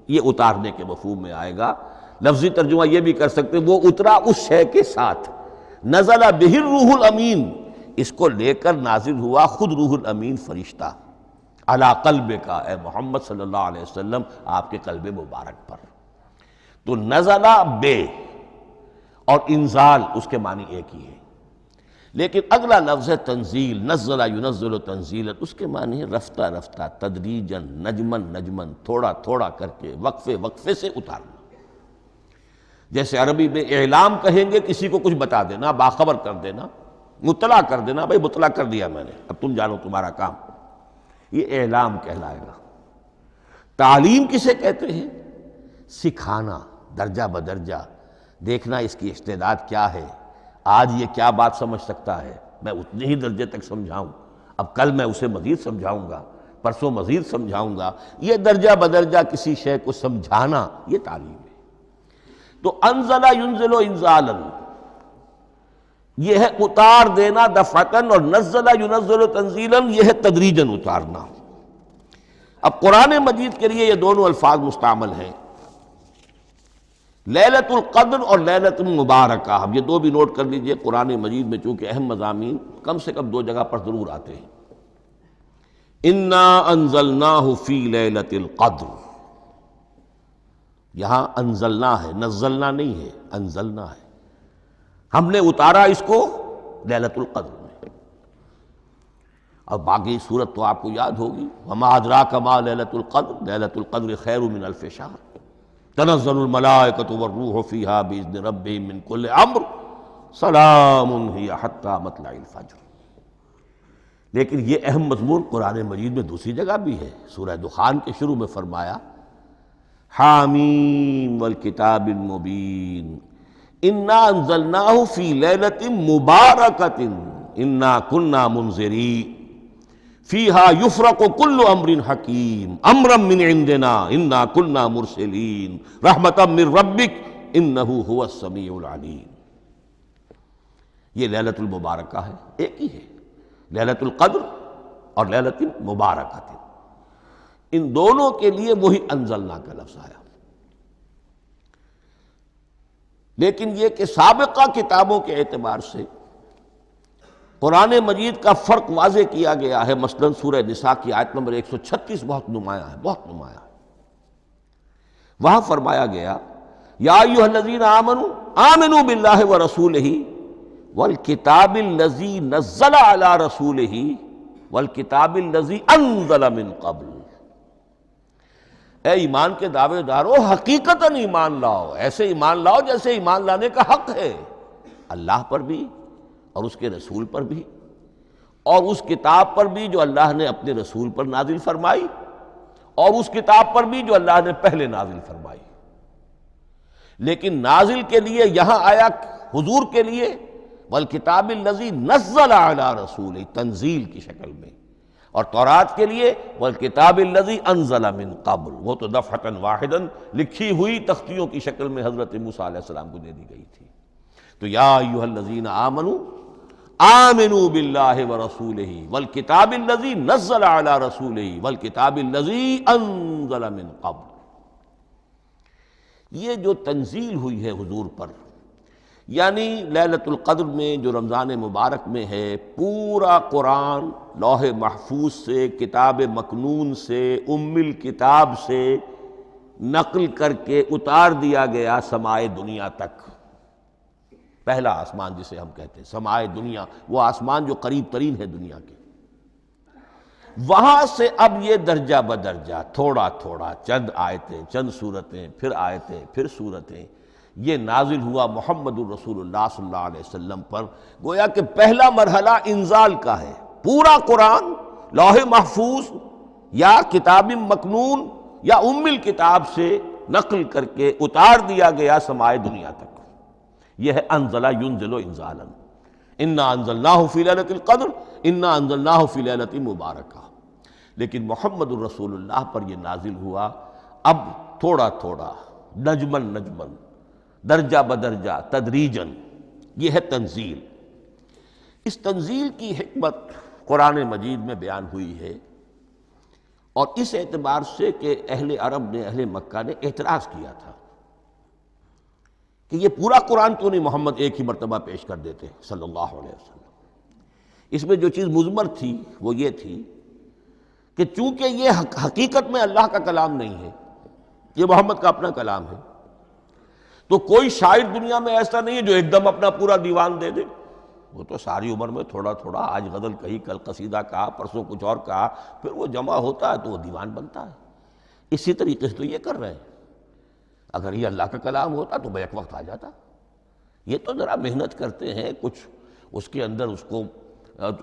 یہ اتارنے کے مفہوم میں آئے گا۔ لفظی ترجمہ یہ بھی کر سکتے وہ اترا اس شے کے ساتھ۔ نزل بہ الروح الامین، اس کو لے کر نازل ہوا خود روح الامین فرشتہ علی قلبک، اے محمد صلی اللہ علیہ وسلم آپ کے قلب مبارک پر۔ تو نزلہ بے اور انزال اس کے معنی ایک ہی ہے، لیکن اگلا لفظ ہے تنزیل، نزل ینزل تنزیلا، اس کے معنی ہے رفتہ رفتہ، تدریجاً، نجماً نجماً، تھوڑا تھوڑا کر کے، وقفے وقفے سے اتارنا۔ جیسے عربی میں اعلام کہیں گے کسی کو کچھ بتا دینا، باخبر کر دینا، مطلع کر دینا، بھائی مطلع کر دیا میں نے، اب تم جانو تمہارا کام، یہ اعلام کہلائے گا۔ تعلیم کسے کہتے ہیں؟ سکھانا، درجہ بدرجہ، دیکھنا اس کی استعداد کیا ہے، آج یہ کیا بات سمجھ سکتا ہے، میں اتنے ہی درجے تک سمجھاؤں، اب کل میں اسے مزید سمجھاؤں گا، پرسوں مزید سمجھاؤں گا۔ یہ درجہ بدرجہ کسی شے کو سمجھانا، یہ تعلیم ہے۔ تو انزل ینزل انزالا، یہ ہے اتار دینا دفعتاً، اور نزل ینزل تنزیلا، یہ ہے تدریجاً اتارنا۔ اب قرآن مجید کے لیے یہ دونوں الفاظ مستعمل ہیں، لیلۃ القدر اور لیلۃ المبارکہ۔ اب یہ دو بھی نوٹ کر لیجئے، قرآن مجید میں چونکہ اہم مضامین کم سے کم دو جگہ پر ضرور آتے ہیں۔ انا انزلناہ فی لیلۃ القدر، یہاں انزلنا ہے، نزلنا نہیں ہے، انزلنا ہے، ہم نے اتارا اس کو لیلۃ القدر میں۔ اور باقی صورت تو آپ کو یاد ہوگی، وما ادراک ما لیلۃ القدر، لیلۃ القدر خیر من الف شہر، تنزل الملائکۃ والروح فیہا باذن ربہم من کل امر، سلام ہی حتی مطلع الفجر۔ لیکن یہ اہم مضمون قرآن مجید میں دوسری جگہ بھی ہے، سورہ دخان کے شروع میں فرمایا حامیم والکتاب المبین انا انزلناہ فی لیلۃ مبارکۃ انا کنا منذرین فیہا یفرق کل امر حکیم امرا من عندنا انا کنا مرسلین رحمتا من ربک انہ هو السمیع العلیم۔ یہ لیلۃ المبارکہ ہے، ایک ہی ہے، لیلۃ القدر اور لیلۃ المبارکۃ، ان دونوں کے لیے وہی انزلنا کا لفظ آیا۔ لیکن یہ کہ سابقہ کتابوں کے اعتبار سے قرآن مجید کا فرق واضح کیا گیا ہے۔ مثلا سورہ نساء کی آیت نمبر 136 بہت نمایاں ہے، بہت نمایاں ہے۔ وہاں فرمایا گیا یا ایھا الذین آمنوا آمنوا باللہ ورسولہ والکتاب الذی نزل علی رسولہ والکتاب الذی انزل من قبل۔ اے ایمان کے دعوے دارو، حقیقتاً ایمان لاؤ، ایسے ایمان لاؤ جیسے ایمان لانے کا حق ہے، اللہ پر بھی اور اس کے رسول پر بھی، اور اس کتاب پر بھی جو اللہ نے اپنے رسول پر نازل فرمائی، اور اس کتاب پر بھی جو اللہ نے پہلے نازل فرمائی۔ لیکن نازل کے لیے یہاں آیا حضور کے لیے والکتاب الذی نزل علی رسولہ، تنزیل کی شکل میں، اور تورات کے لیے والکتاب الذی انزل من قبل، وہ تو دفعۃ واحدا لکھی ہوئی تختیوں کی شکل میں حضرت موسیٰ علیہ السلام کو دے دی گئی تھی۔ تو یا ایھا الذین آمنوا آمنوا باللہ ورسولہ والکتاب الذی نزل علی رسولہ والکتاب الذی انزل من قبل۔ یہ جو تنزیل ہوئی ہے حضور پر، یعنی لیلۃ القدر میں جو رمضان مبارک میں ہے، پورا قرآن لوح محفوظ سے، کتاب مکنون سے، ام الکتاب سے نقل کر کے اتار دیا گیا سمائے دنیا تک۔ پہلا آسمان جسے ہم کہتے ہیں سمائے دنیا، وہ آسمان جو قریب ترین ہے دنیا کے، وہاں سے اب یہ درجہ بدرجہ تھوڑا تھوڑا چند آیتیں، چند سورتیں، پھر آیتیں، پھر سورتیں، یہ نازل ہوا محمد الرسول اللہ صلی اللہ علیہ وسلم پر۔ گویا کہ پہلا مرحلہ انزال کا ہے، پورا قرآن لوح محفوظ یا کتاب مکنون یا ام الکتاب سے نقل کر کے اتار دیا گیا سمائے دنیا تک۔ یہ ہے انزل ینزل انزالا، انا انزلناہ فی لیلۃ القدر انا انزلناہ فی لیلۃ مبارکہ۔ لیکن محمد الرسول اللہ پر یہ نازل ہوا اب تھوڑا تھوڑا، نجمن نجمن، درجہ بدرجہ، تدریجاً۔ یہ ہے تنزیل۔ اس تنزیل کی حکمت قرآن مجید میں بیان ہوئی ہے، اور اس اعتبار سے کہ اہل عرب نے، اہل مکہ نے اعتراض کیا تھا کہ یہ پورا قرآن کیوں نہیں محمد ایک ہی مرتبہ پیش کر دیتے صلی اللہ علیہ وسلم۔ اس میں جو چیز مضمر تھی وہ یہ تھی کہ چونکہ یہ حقیقت میں اللہ کا کلام نہیں ہے، یہ محمد کا اپنا کلام ہے، تو کوئی شاعر دنیا میں ایسا نہیں ہے جو ایک دم اپنا پورا دیوان دے دے۔ وہ تو ساری عمر میں تھوڑا تھوڑا، آج غزل کہی، کل قصیدہ کہا، پرسوں کچھ اور کہا، پھر وہ جمع ہوتا ہے تو وہ دیوان بنتا ہے۔ اسی طریقے سے تو یہ کر رہے ہیں۔ اگر یہ اللہ کا کلام ہوتا تو بیک وقت آ جاتا۔ یہ تو ذرا محنت کرتے ہیں، کچھ اس کے اندر اس کو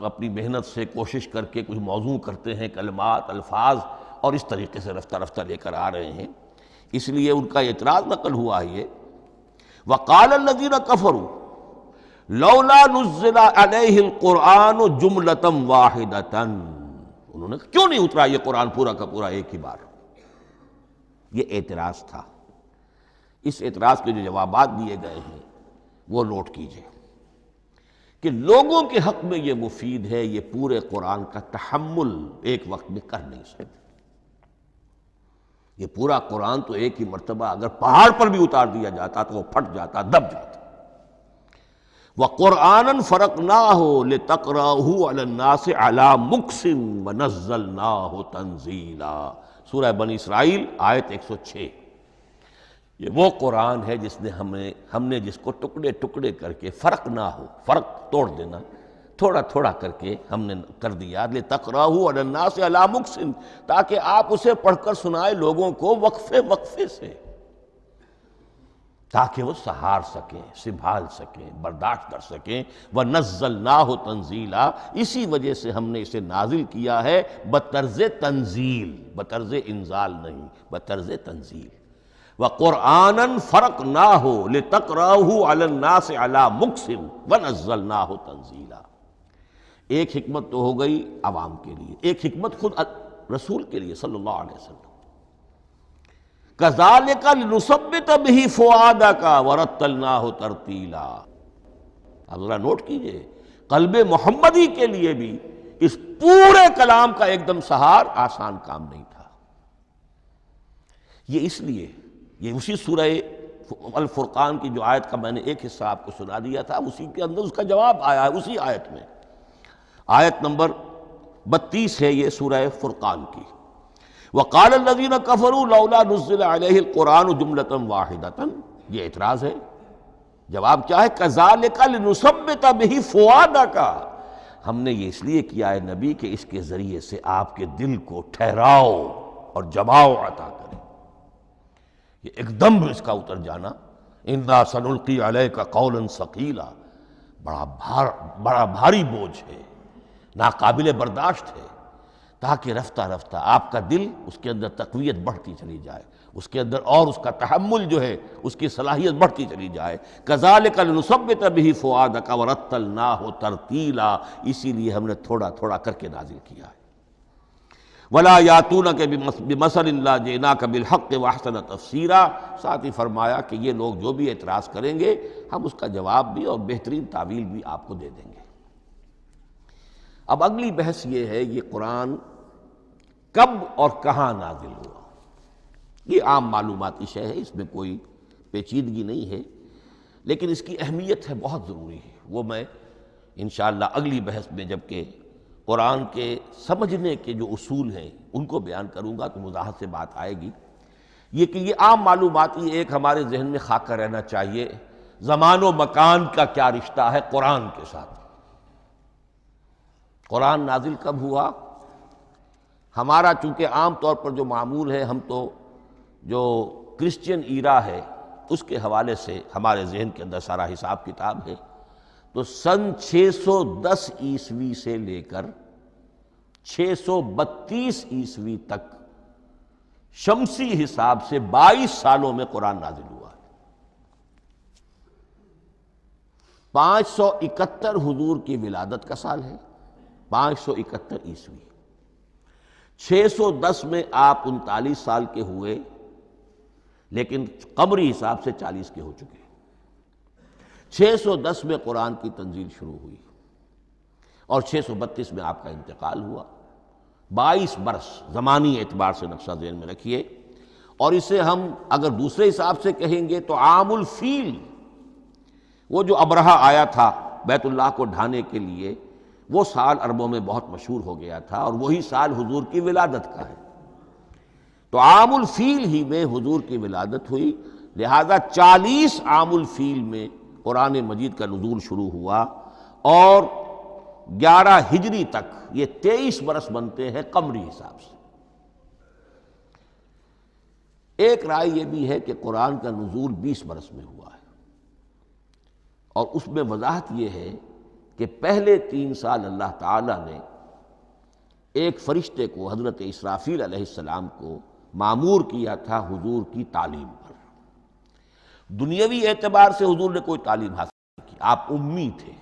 اپنی محنت سے کوشش کر کے کچھ موضوع کرتے ہیں، کلمات، الفاظ، اور اس طریقے سے رفتہ رفتہ لے کر آ رہے ہیں۔ اس لیے ان کا اعتراض نقل ہوا ہے۔ وقال الذین کفروا لولا نزل علیہ القرآن جملۃ واحدۃ، انہوں نے کیوں نہیں اترا یہ قرآن پورا کا پورا ایک ہی بار؟ یہ اعتراض تھا۔ اس اعتراض کے جو جوابات دیے گئے ہیں وہ نوٹ کیجیے کہ لوگوں کے حق میں یہ مفید ہے، یہ پورے قرآن کا تحمل ایک وقت میں کر نہیں سکتے۔ یہ پورا قرآن تو ایک ہی مرتبہ اگر پہاڑ پر بھی اتار دیا جاتا تو وہ پھٹ جاتا، دب جاتا۔ وَقُرْآنًا فَرَقْنَاهُ لِتَقْرَأَهُ عَلَى النَّاسِ عَلَى مُكْثٍ وَنَزَّلْنَاهُ تَنزِيلًا، سورہ بنی اسرائیل آیت 106۔ یہ وہ قرآن ہے جس نے ہم نے جس کو ٹکڑے ٹکڑے کر کے، فرق نہ ہو، فرق توڑ دینا، تھوڑا تھوڑا کر کے ہم نے کر دیا، لِتَقْرَأَهُ عَلَى النَّاسِ عَلَى مُكْثٍ، تاکہ آپ اسے پڑھ کر سنائے لوگوں کو وقفے وقفے سے، تاکہ وہ سہار سکیں، سنبھال سکیں، برداشت کر سکیں۔ وَنَزَّلْنَاهُ تَنزِيلًا، اسی وجہ سے ہم نے اسے نازل کیا ہے بطرز تنزیل، بطرز انزال نہیں، بطرز تنزیل۔ وَقُرْآنًا فَرَقْنَاهُ لِتَقْرَأَهُ عَلَى النَّاسِ عَلَى مُكْثٍ وَنَزَّلْنَاهُ تَنزِيلًا۔ ایک حکمت تو ہو گئی عوام کے لیے، ایک حکمت خود رسول کے لیے صلی اللہ علیہ وسلم۔ كَذَلِكَ لِنُثَبِّتَ بِهِ فُؤَادَكَ وَرَتَّلْنَاهُ تَرْتِيلًا۔ اب ذرا نوٹ کیجئے، قلب محمدی کے لیے بھی اس پورے کلام کا ایک دم سہار آسان کام نہیں تھا۔ یہ اس لیے، یہ اسی سورہ الفرقان کی جو آیت کا میں نے ایک حصہ آپ کو سنا دیا تھا، اسی کے اندر اس کا جواب آیا ہے، اسی آیت میں، آیت نمبر 32 ہے یہ سورہ فرقان کی۔ وقال الذین کفروا لولا نزل علیہ القرآن جملۃ واحدۃ، یہ اعتراض ہے۔ جواب کیا ہے؟ کذالک لنثبت بہ فؤادک، ہم نے یہ اس لیے کیا ہے نبی کہ اس کے ذریعے سے آپ کے دل کو ٹھہراؤ اور جماؤ عطا کرے۔ یہ ایک دم اس کا اتر جانا، انا سنلقی علیک قولا ثقیلا، بڑا بھاری بوجھ ہے، ناقابل برداشت ہے، تاکہ رفتہ رفتہ آپ کا دل، اس کے اندر تقویت بڑھتی چلی جائے، اس کے اندر اور اس کا تحمل جو ہے، اس کی صلاحیت بڑھتی چلی جائے۔ کذالک لنثبت بہ فؤادک ورتلناہ ترتیلا، اسی لیے ہم نے تھوڑا تھوڑا کر کے نازل کیا ہے۔ ولا یاتونک بمثل الا جئناک بالحق واحسن تفسیرا، ساتھ ہی فرمایا کہ یہ لوگ جو بھی اعتراض کریں گے ہم اس کا جواب بھی اور بہترین تعویل بھی آپ کو دے دیں گے۔ اب اگلی بحث یہ ہے یہ قرآن کب اور کہاں نازل ہوا۔ یہ عام معلوماتی شے ہے، اس میں کوئی پیچیدگی نہیں ہے، لیکن اس کی اہمیت ہے بہت ضروری ہے، وہ میں انشاءاللہ اگلی بحث میں جب کہ قرآن کے سمجھنے کے جو اصول ہیں ان کو بیان کروں گا تو وضاحت سے بات آئے گی۔ یہ کہ یہ عام معلوماتی ایک ہمارے ذہن میں خاکہ رہنا چاہیے، زمان و مکان کا کیا رشتہ ہے قرآن کے ساتھ۔ قرآن نازل کب ہوا؟ ہمارا چونکہ عام طور پر جو معمول ہے، ہم تو جو کرسچین ایرا ہے اس کے حوالے سے ہمارے ذہن کے اندر سارا حساب کتاب ہے، تو سن 610 عیسوی سے لے کر 632 عیسوی تک شمسی حساب سے 22 سالوں میں قرآن نازل ہوا ہے۔ 571 حضور کی ولادت کا سال ہے، 571 عیسوی۔ 610 میں آپ 39 سال کے ہوئے، لیکن قمری حساب سے 40 کے ہو چکے۔ 610 میں قرآن کی تنزیل شروع ہوئی اور 632 میں آپ کا انتقال ہوا۔ 22 برس زمانی اعتبار سے نقشہ ذہن میں رکھیے، اور اسے ہم اگر دوسرے حساب سے کہیں گے تو عام الفیل، وہ جو ابرہہ آیا تھا بیت اللہ کو ڈھانے کے لیے، وہ سال عربوں میں بہت مشہور ہو گیا تھا، اور وہی سال حضور کی ولادت کا ہے، تو عام الفیل ہی میں حضور کی ولادت ہوئی، لہذا 40 عام الفیل میں قرآن مجید کا نزول شروع ہوا، اور 11 ہجری تک یہ 23 برس بنتے ہیں قمری حساب سے۔ ایک رائے یہ بھی ہے کہ قرآن کا نزول 20 برس میں ہوا ہے، اور اس میں وضاحت یہ ہے کہ پہلے 3 سال اللہ تعالیٰ نے ایک فرشتے کو، حضرت اسرافیل علیہ السلام کو مامور کیا تھا حضور کی تعلیم پر۔ دنیاوی اعتبار سے حضور نے کوئی تعلیم حاصل نہیں کی، آپ امی تھے،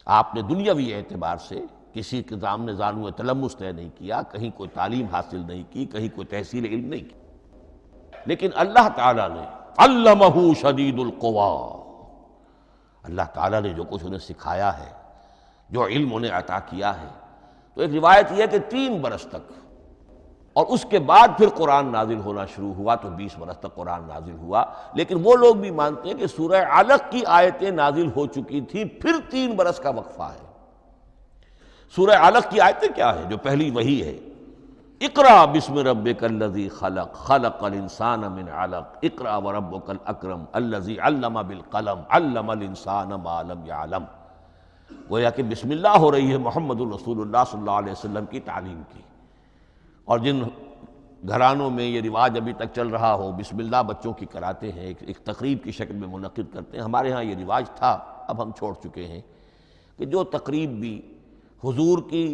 آپ نے دنیاوی اعتبار سے کسی کے سامنے زانو تلمس طے نہیں کیا، کہیں کوئی تعلیم حاصل نہیں کی، کہیں کوئی تحصیل علم نہیں کی، لیکن اللہ تعالیٰ نے علمہ شدید القویٰ، اللہ تعالیٰ نے جو کچھ انہیں سکھایا ہے، جو علم انہیں عطا کیا ہے، تو ایک روایت یہ ہے کہ 3 برس تک، اور اس کے بعد پھر قرآن نازل ہونا شروع ہوا تو 20 برس تک قرآن نازل ہوا۔ لیکن وہ لوگ بھی مانتے ہیں کہ سورہ علق کی آیتیں نازل ہو چکی تھی، پھر 3 برس کا وقفہ ہے۔ سورہ علق کی آیتیں کیا ہے؟ جو پہلی وحی ہے، اقرأ بسم ربک الذی خلق، خلق الانسان من علق، اقرأ وربک الاکرم الذی علم بالقلم، علم الانسان ما لم یعلم۔ گویا کہ بسم اللہ ہو رہی ہے محمد الرسول اللہ صلی اللہ علیہ وسلم کی تعلیم کی، اور جن گھرانوں میں یہ رواج ابھی تک چل رہا ہو، بسم اللہ بچوں کی کراتے ہیں، ایک تقریب کی شکل میں منعقد کرتے ہیں، ہمارے ہاں یہ رواج تھا، اب ہم چھوڑ چکے ہیں، کہ جو تقریب بھی حضور کی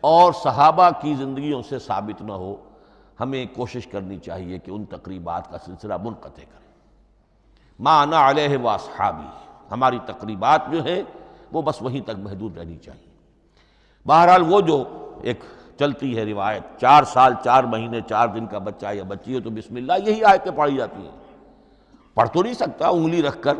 اور صحابہ کی زندگیوں سے ثابت نہ ہو، ہمیں کوشش کرنی چاہیے کہ ان تقریبات کا سلسلہ منقطع کریں۔ ما انا علیہ واصحابی، ہماری تقریبات جو ہیں وہ بس وہیں تک محدود رہنی چاہیے۔ بہرحال وہ جو ایک چلتی ہے روایت، 4 سال 4 مہینے 4 دن کا بچہ یا بچی ہو تو بسم اللہ یہی آیتیں پڑھی جاتی ہیں، پڑھ تو نہیں سکتا، انگلی رکھ کر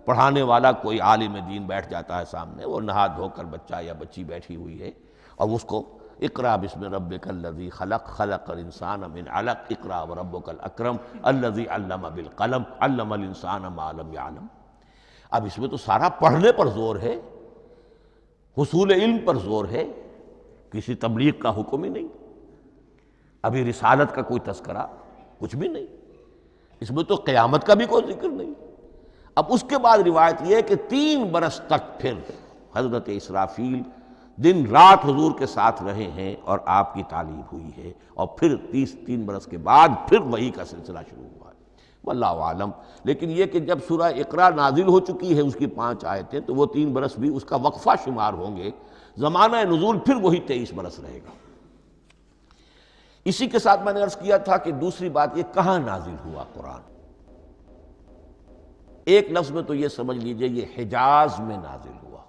پڑھانے والا کوئی عالم دین بیٹھ جاتا ہے سامنے، وہ نہا دھو کر بچہ یا بچی بیٹھی ہوئی ہے، اور اس کو اقرأ بسم ربک الذی خلق، خلق الانسان من علق، اقرأ وربک الاکرم الذی علم بالقلم، علم الانسان ما لم یعلم۔ اب اس میں تو سارا پڑھنے پر زور ہے، حصول علم پر زور ہے، کسی تبلیغ کا حکم ہی نہیں، ابھی رسالت کا کوئی تذکرہ کچھ بھی نہیں، اس میں تو قیامت کا بھی کوئی ذکر نہیں۔ اب اس کے بعد روایت یہ ہے کہ 3 برس تک پھر حضرت اسرافیل دن رات حضور کے ساتھ رہے ہیں اور آپ کی تعلیم ہوئی ہے، اور پھر 3 برس کے بعد پھر وحی کا سلسلہ شروع ہوا ہے، واللہ عالم۔ لیکن یہ کہ جب سورہ اقرا نازل ہو چکی ہے اس کی 5 آیتیں، تو وہ 3 برس بھی اس کا وقفہ شمار ہوں گے، زمانہ نزول پھر وہی 23 برس رہے گا۔ اسی کے ساتھ میں نے عرض کیا تھا کہ دوسری بات یہ کہاں نازل ہوا قرآن۔ ایک لفظ میں تو یہ سمجھ لیجئے یہ حجاز میں نازل ہوا۔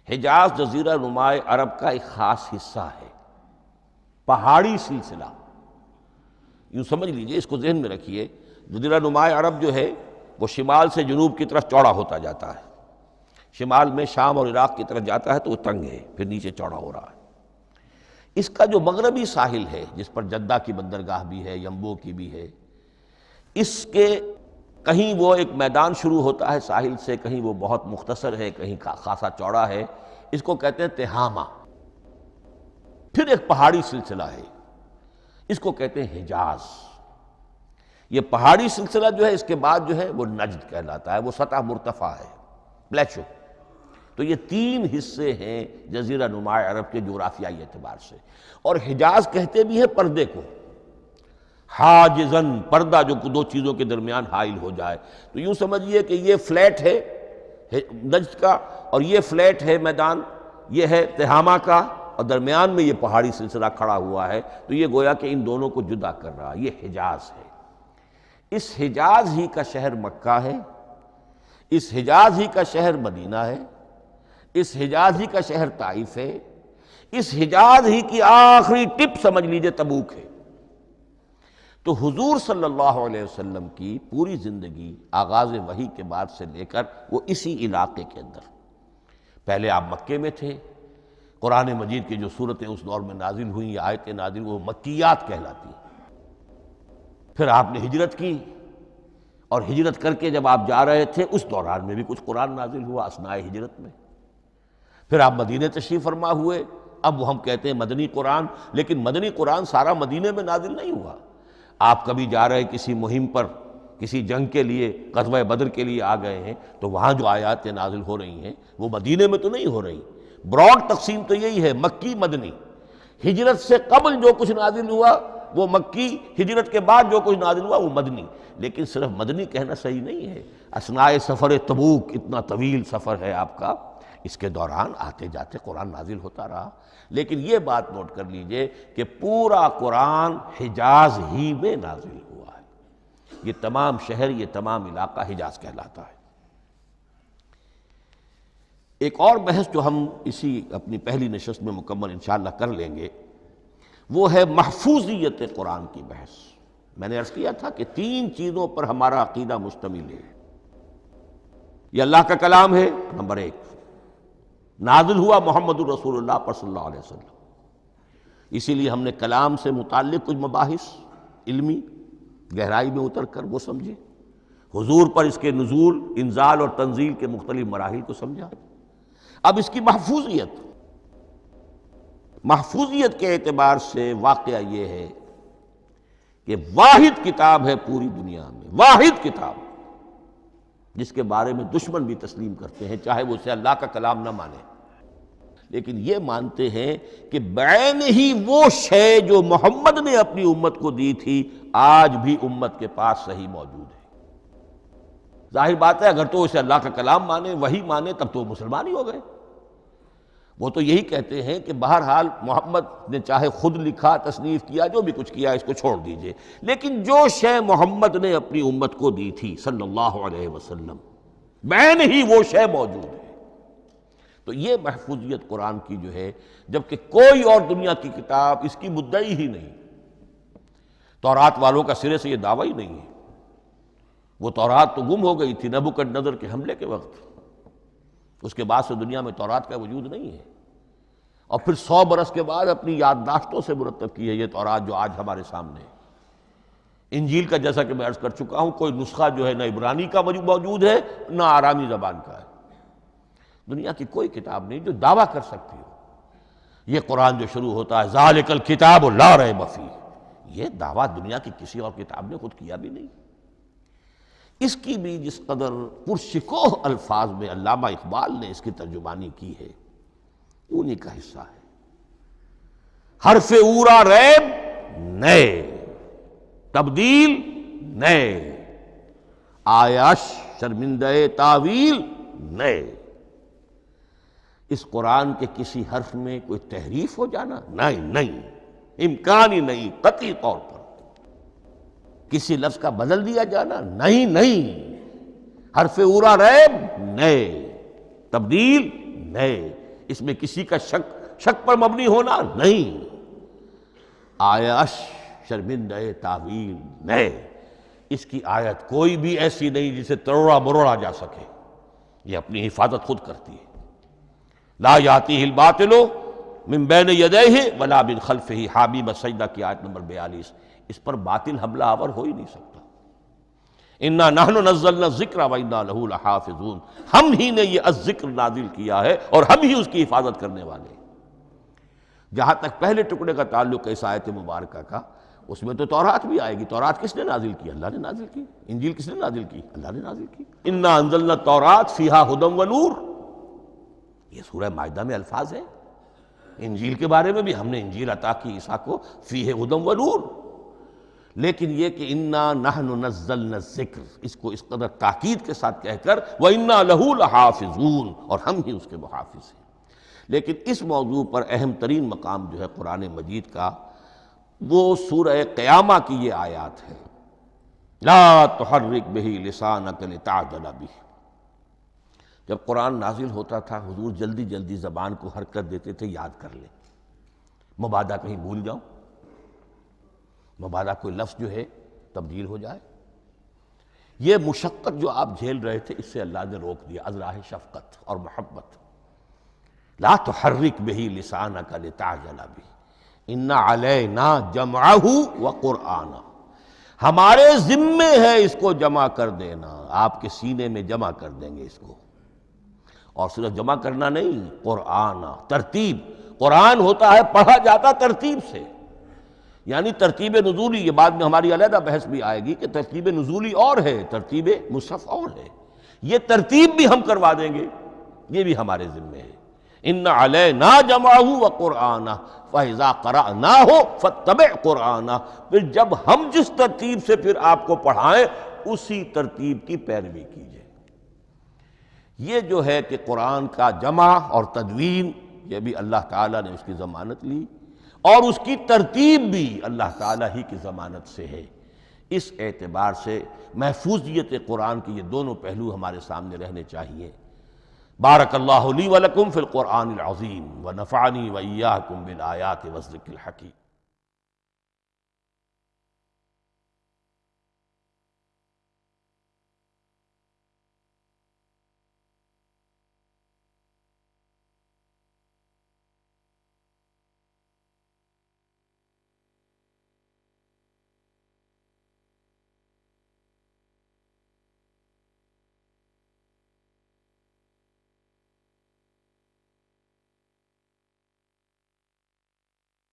حجاز جزیرہ نما عرب کا ایک خاص حصہ ہے، پہاڑی سلسلہ، یوں سمجھ لیجئے، اس کو ذہن میں رکھیے۔ جزیرہ نما عرب جو ہے وہ شمال سے جنوب کی طرف چوڑا ہوتا جاتا ہے، شمال میں شام اور عراق کی طرف جاتا ہے تو وہ تنگ ہے، پھر نیچے چوڑا ہو رہا ہے۔ اس کا جو مغربی ساحل ہے جس پر جدہ کی بندرگاہ بھی ہے، ینبو کی بھی ہے، اس کے کہیں وہ ایک میدان شروع ہوتا ہے ساحل سے، کہیں وہ بہت مختصر ہے، کہیں خاصا چوڑا ہے، اس کو کہتے ہیں تہامہ۔ پھر ایک پہاڑی سلسلہ ہے، اس کو کہتے ہیں حجاز۔ یہ پہاڑی سلسلہ جو ہے اس کے بعد جو ہے وہ نجد کہلاتا ہے، وہ سطح مرتفع ہے، پلیٹو۔ تو یہ تین حصے ہیں جزیرہ نما عرب کے جغرافیائی اعتبار سے، اور حجاز کہتے بھی ہیں پردے کو، حاجزن، پردہ جو دو چیزوں کے درمیان حائل ہو جائے۔ تو یوں سمجھیے کہ یہ فلیٹ ہے نجد کا، اور یہ فلیٹ ہے میدان، یہ ہے تہامہ کا، اور درمیان میں یہ پہاڑی سلسلہ کھڑا ہوا ہے، تو یہ گویا کہ ان دونوں کو جدا کر رہا، یہ حجاز ہے۔ اس حجاز ہی کا شہر مکہ ہے، اس حجاز ہی کا شہر مدینہ ہے، اس حجاز ہی کا شہر طائف ہے، اس حجاز ہی کی آخری ٹپ سمجھ لیجئے تبوک ہے۔ تو حضور صلی اللہ علیہ وسلم کی پوری زندگی آغاز وحی کے بعد سے لے کر وہ اسی علاقے کے اندر، پہلے آپ مکے میں تھے، قرآن مجید کی جو صورتیں اس دور میں نازل ہوئیں یا آیتیں نازل وہ مکیات کہلاتی ہیں۔ پھر آپ نے ہجرت کی، اور ہجرت کر کے جب آپ جا رہے تھے اس دوران میں بھی کچھ قرآن نازل ہوا اثناء ہجرت میں۔ پھر آپ مدینے تشریف فرما ہوئے، اب وہ ہم کہتے ہیں مدنی قرآن، لیکن مدنی قرآن سارا مدینے میں نازل نہیں ہوا۔ آپ کبھی جا رہے کسی مہم پر، کسی جنگ کے لیے، غزوہ بدر کے لیے آ گئے ہیں، تو وہاں جو آیات نازل ہو رہی ہیں وہ مدینے میں تو نہیں ہو رہی۔ براڈ تقسیم تو یہی ہے، مکی مدنی۔ ہجرت سے قبل جو کچھ نازل ہوا وہ مکی، ہجرت کے بعد جو کچھ نازل ہوا وہ مدنی۔ لیکن صرف مدنی کہنا صحیح نہیں ہے، اثناء سفر تبوک، اتنا طویل سفر ہے آپ کا، اس کے دوران آتے جاتے قرآن نازل ہوتا رہا۔ لیکن یہ بات نوٹ کر لیجئے کہ پورا قرآن حجاز ہی میں نازل ہوا ہے، یہ تمام شہر، یہ تمام علاقہ حجاز کہلاتا ہے۔ ایک اور بحث جو ہم اسی اپنی پہلی نشست میں مکمل انشاءاللہ کر لیں گے، وہ ہے محفوظیت قرآن کی بحث۔ میں نے عرض کیا تھا کہ تین چیزوں پر ہمارا عقیدہ مشتمل ہے۔ یہ اللہ کا کلام ہے، نمبر ایک، نازل ہوا محمد الرسول اللہ پر صلی اللہ علیہ وسلم، اسی لیے ہم نے کلام سے متعلق کچھ مباحث علمی گہرائی میں اتر کر وہ سمجھے، حضور پر اس کے نزول، انزال اور تنزیل کے مختلف مراحل کو سمجھا۔ اب اس کی محفوظیت کے اعتبار سے واقعہ یہ ہے کہ واحد کتاب ہے پوری دنیا میں، واحد کتاب جس کے بارے میں دشمن بھی تسلیم کرتے ہیں، چاہے وہ اسے اللہ کا کلام نہ مانے، لیکن یہ مانتے ہیں کہ بعین ہی وہ شے جو محمد نے اپنی امت کو دی تھی آج بھی امت کے پاس صحیح موجود ہے۔ ظاہر بات ہے اگر تو اسے اللہ کا کلام مانے، وہی مانے، تب تو مسلمان ہی ہو گئے۔ وہ تو یہی کہتے ہیں کہ بہرحال محمد نے چاہے خود لکھا، تصنیف کیا، جو بھی کچھ کیا، اس کو چھوڑ دیجئے، لیکن جو شے محمد نے اپنی امت کو دی تھی صلی اللہ علیہ وسلم، بعین ہی وہ شے موجود ہے۔ تو یہ محفوظیت قرآن کی جو ہے، جبکہ کوئی اور دنیا کی کتاب اس کی مدعی ہی نہیں۔ تورات والوں کا سرے سے یہ دعویٰ ہی نہیں ہے، وہ تورات تو گم ہو گئی تھی نبوکدنضر کے حملے کے وقت، اس کے بعد سے دنیا میں تورات کا وجود نہیں ہے، اور پھر 100 برس کے بعد اپنی یادداشتوں سے مرتب کی ہے یہ تورات جو آج ہمارے سامنے ہے۔ انجیل کا جیسا کہ میں عرض کر چکا ہوں، کوئی نسخہ جو ہے نہ عبرانی کا موجود ہے نہ آرامی زبان کا ہے، دنیا کی کوئی کتاب نہیں جو دعویٰ کر سکتی ہو۔ یہ قرآن جو شروع ہوتا ہے ذالک الکتاب لا ریب فیہ، یہ دعویٰ دنیا کی کسی اور کتاب نے خود کیا بھی نہیں۔ اس کی بھی جس قدر پرشکوہ الفاظ میں علامہ اقبال نے اس کی ترجمانی کی ہے، انہی کا حصہ ہے۔ حرف اورا ریب نئے، تبدیل نئے، آیاش شرمندہ تعویل نئے۔ اس قرآن کے کسی حرف میں کوئی تحریف ہو جانا نہیں، امکان ہی نہیں، قطعی طور پر کسی لفظ کا بدل دیا جانا نہیں، حرف اورا ریب نئے، تبدیل نئے۔ اس میں کسی کا شک پر مبنی ہونا نہیں، آیش شرمندہ تعویل نئے، اس کی آیت کوئی بھی ایسی نہیں جسے تروڑا مروڑا جا سکے، یہ اپنی حفاظت خود کرتی ہے۔ لا یاتیہ الباطل من بین یدیہ ولا من خلفہ، حامیم سجدہ کی آیت نمبر 42، اس پر باطل حملہ آور ہو ہی نہیں سکتا۔ انا نحن نزلنا الذکر وانا لہ لحافظون، ہم ہی نے یہ الذکر نازل کیا ہے اور ہم ہی اس کی حفاظت کرنے والے ہیں۔ جہاں تک پہلے ٹکڑے کا تعلق ہے اس آیت مبارکہ کا، اس میں تو تورات بھی آئے گی۔ تورات کس نے نازل کی؟ اللہ نے نازل کی۔ انجیل کس نے نازل کی؟ اللہ نے نازل کی۔ انا انزلنا التوراۃ فیہا ھدی ونور، یہ سورہ مائدہ میں الفاظ ہیں۔ انجیل کے بارے میں بھی ہم نے انجیل عطا کی عیسیٰ کو، فیہ ھدی ونور، لیکن یہ کہ انا نحن نزلنا الذکر، اس کو اس قدر تاکید کے ساتھ کہہ کر وَإِنَّا لَهُ لَحَافِظُونَ، اور ہم ہی اس کے محافظ ہیں۔ لیکن اس موضوع پر اہم ترین مقام جو ہے قرآن مجید کا، وہ سورہ قیامہ کی یہ آیات ہے، لا تحرک بہ لسانک لتعجل بہ۔ جب قرآن نازل ہوتا تھا حضور جلدی جلدی زبان کو حرکت دیتے تھے، یاد کر لیں، مبادا کہیں بھول جاؤں، مبادا کوئی لفظ جو ہے تبدیل ہو جائے۔ یہ مشقت جو آپ جھیل رہے تھے، اس سے اللہ نے روک دیا از راہ شفقت اور محبت۔ لا تحرک بہ لسانک لتعجل بہ ان علینا جمعہ وقرآنہ، ہمارے ذمے ہے اس کو جمع کر دینا، آپ کے سینے میں جمع کر دیں گے اس کو۔ اور صرف جمع کرنا نہیں، قرآن، ترتیب۔ قرآن ہوتا ہے پڑھا جاتا ترتیب سے، یعنی ترتیب نزولی۔ یہ بعد میں ہماری علیحدہ بحث بھی آئے گی کہ ترتیب نزولی اور ہے، ترتیب مصحف اور ہے، یہ ترتیب بھی ہم کروا دیں گے، یہ بھی ہمارے ذمے ہے۔ ان علینا جمعہ وقرآنہ فاذا قرأناہ فاتبع قرآنہ، پھر جب ہم جس ترتیب سے پھر آپ کو پڑھائیں اسی ترتیب کی پیروی کیجیے۔ یہ جو ہے کہ قرآن کا جمع اور تدوین، یہ بھی اللہ تعالیٰ نے اس کی ضمانت لی، اور اس کی ترتیب بھی اللہ تعالیٰ ہی کی ضمانت سے ہے۔ اس اعتبار سے محفوظیت قرآن کے یہ دونوں پہلو ہمارے سامنے رہنے چاہیے۔ بارک اللہ لی ولکم فی القرآن العظیم ونفعنی وإیاکم بالآیات والذکر الحکیم۔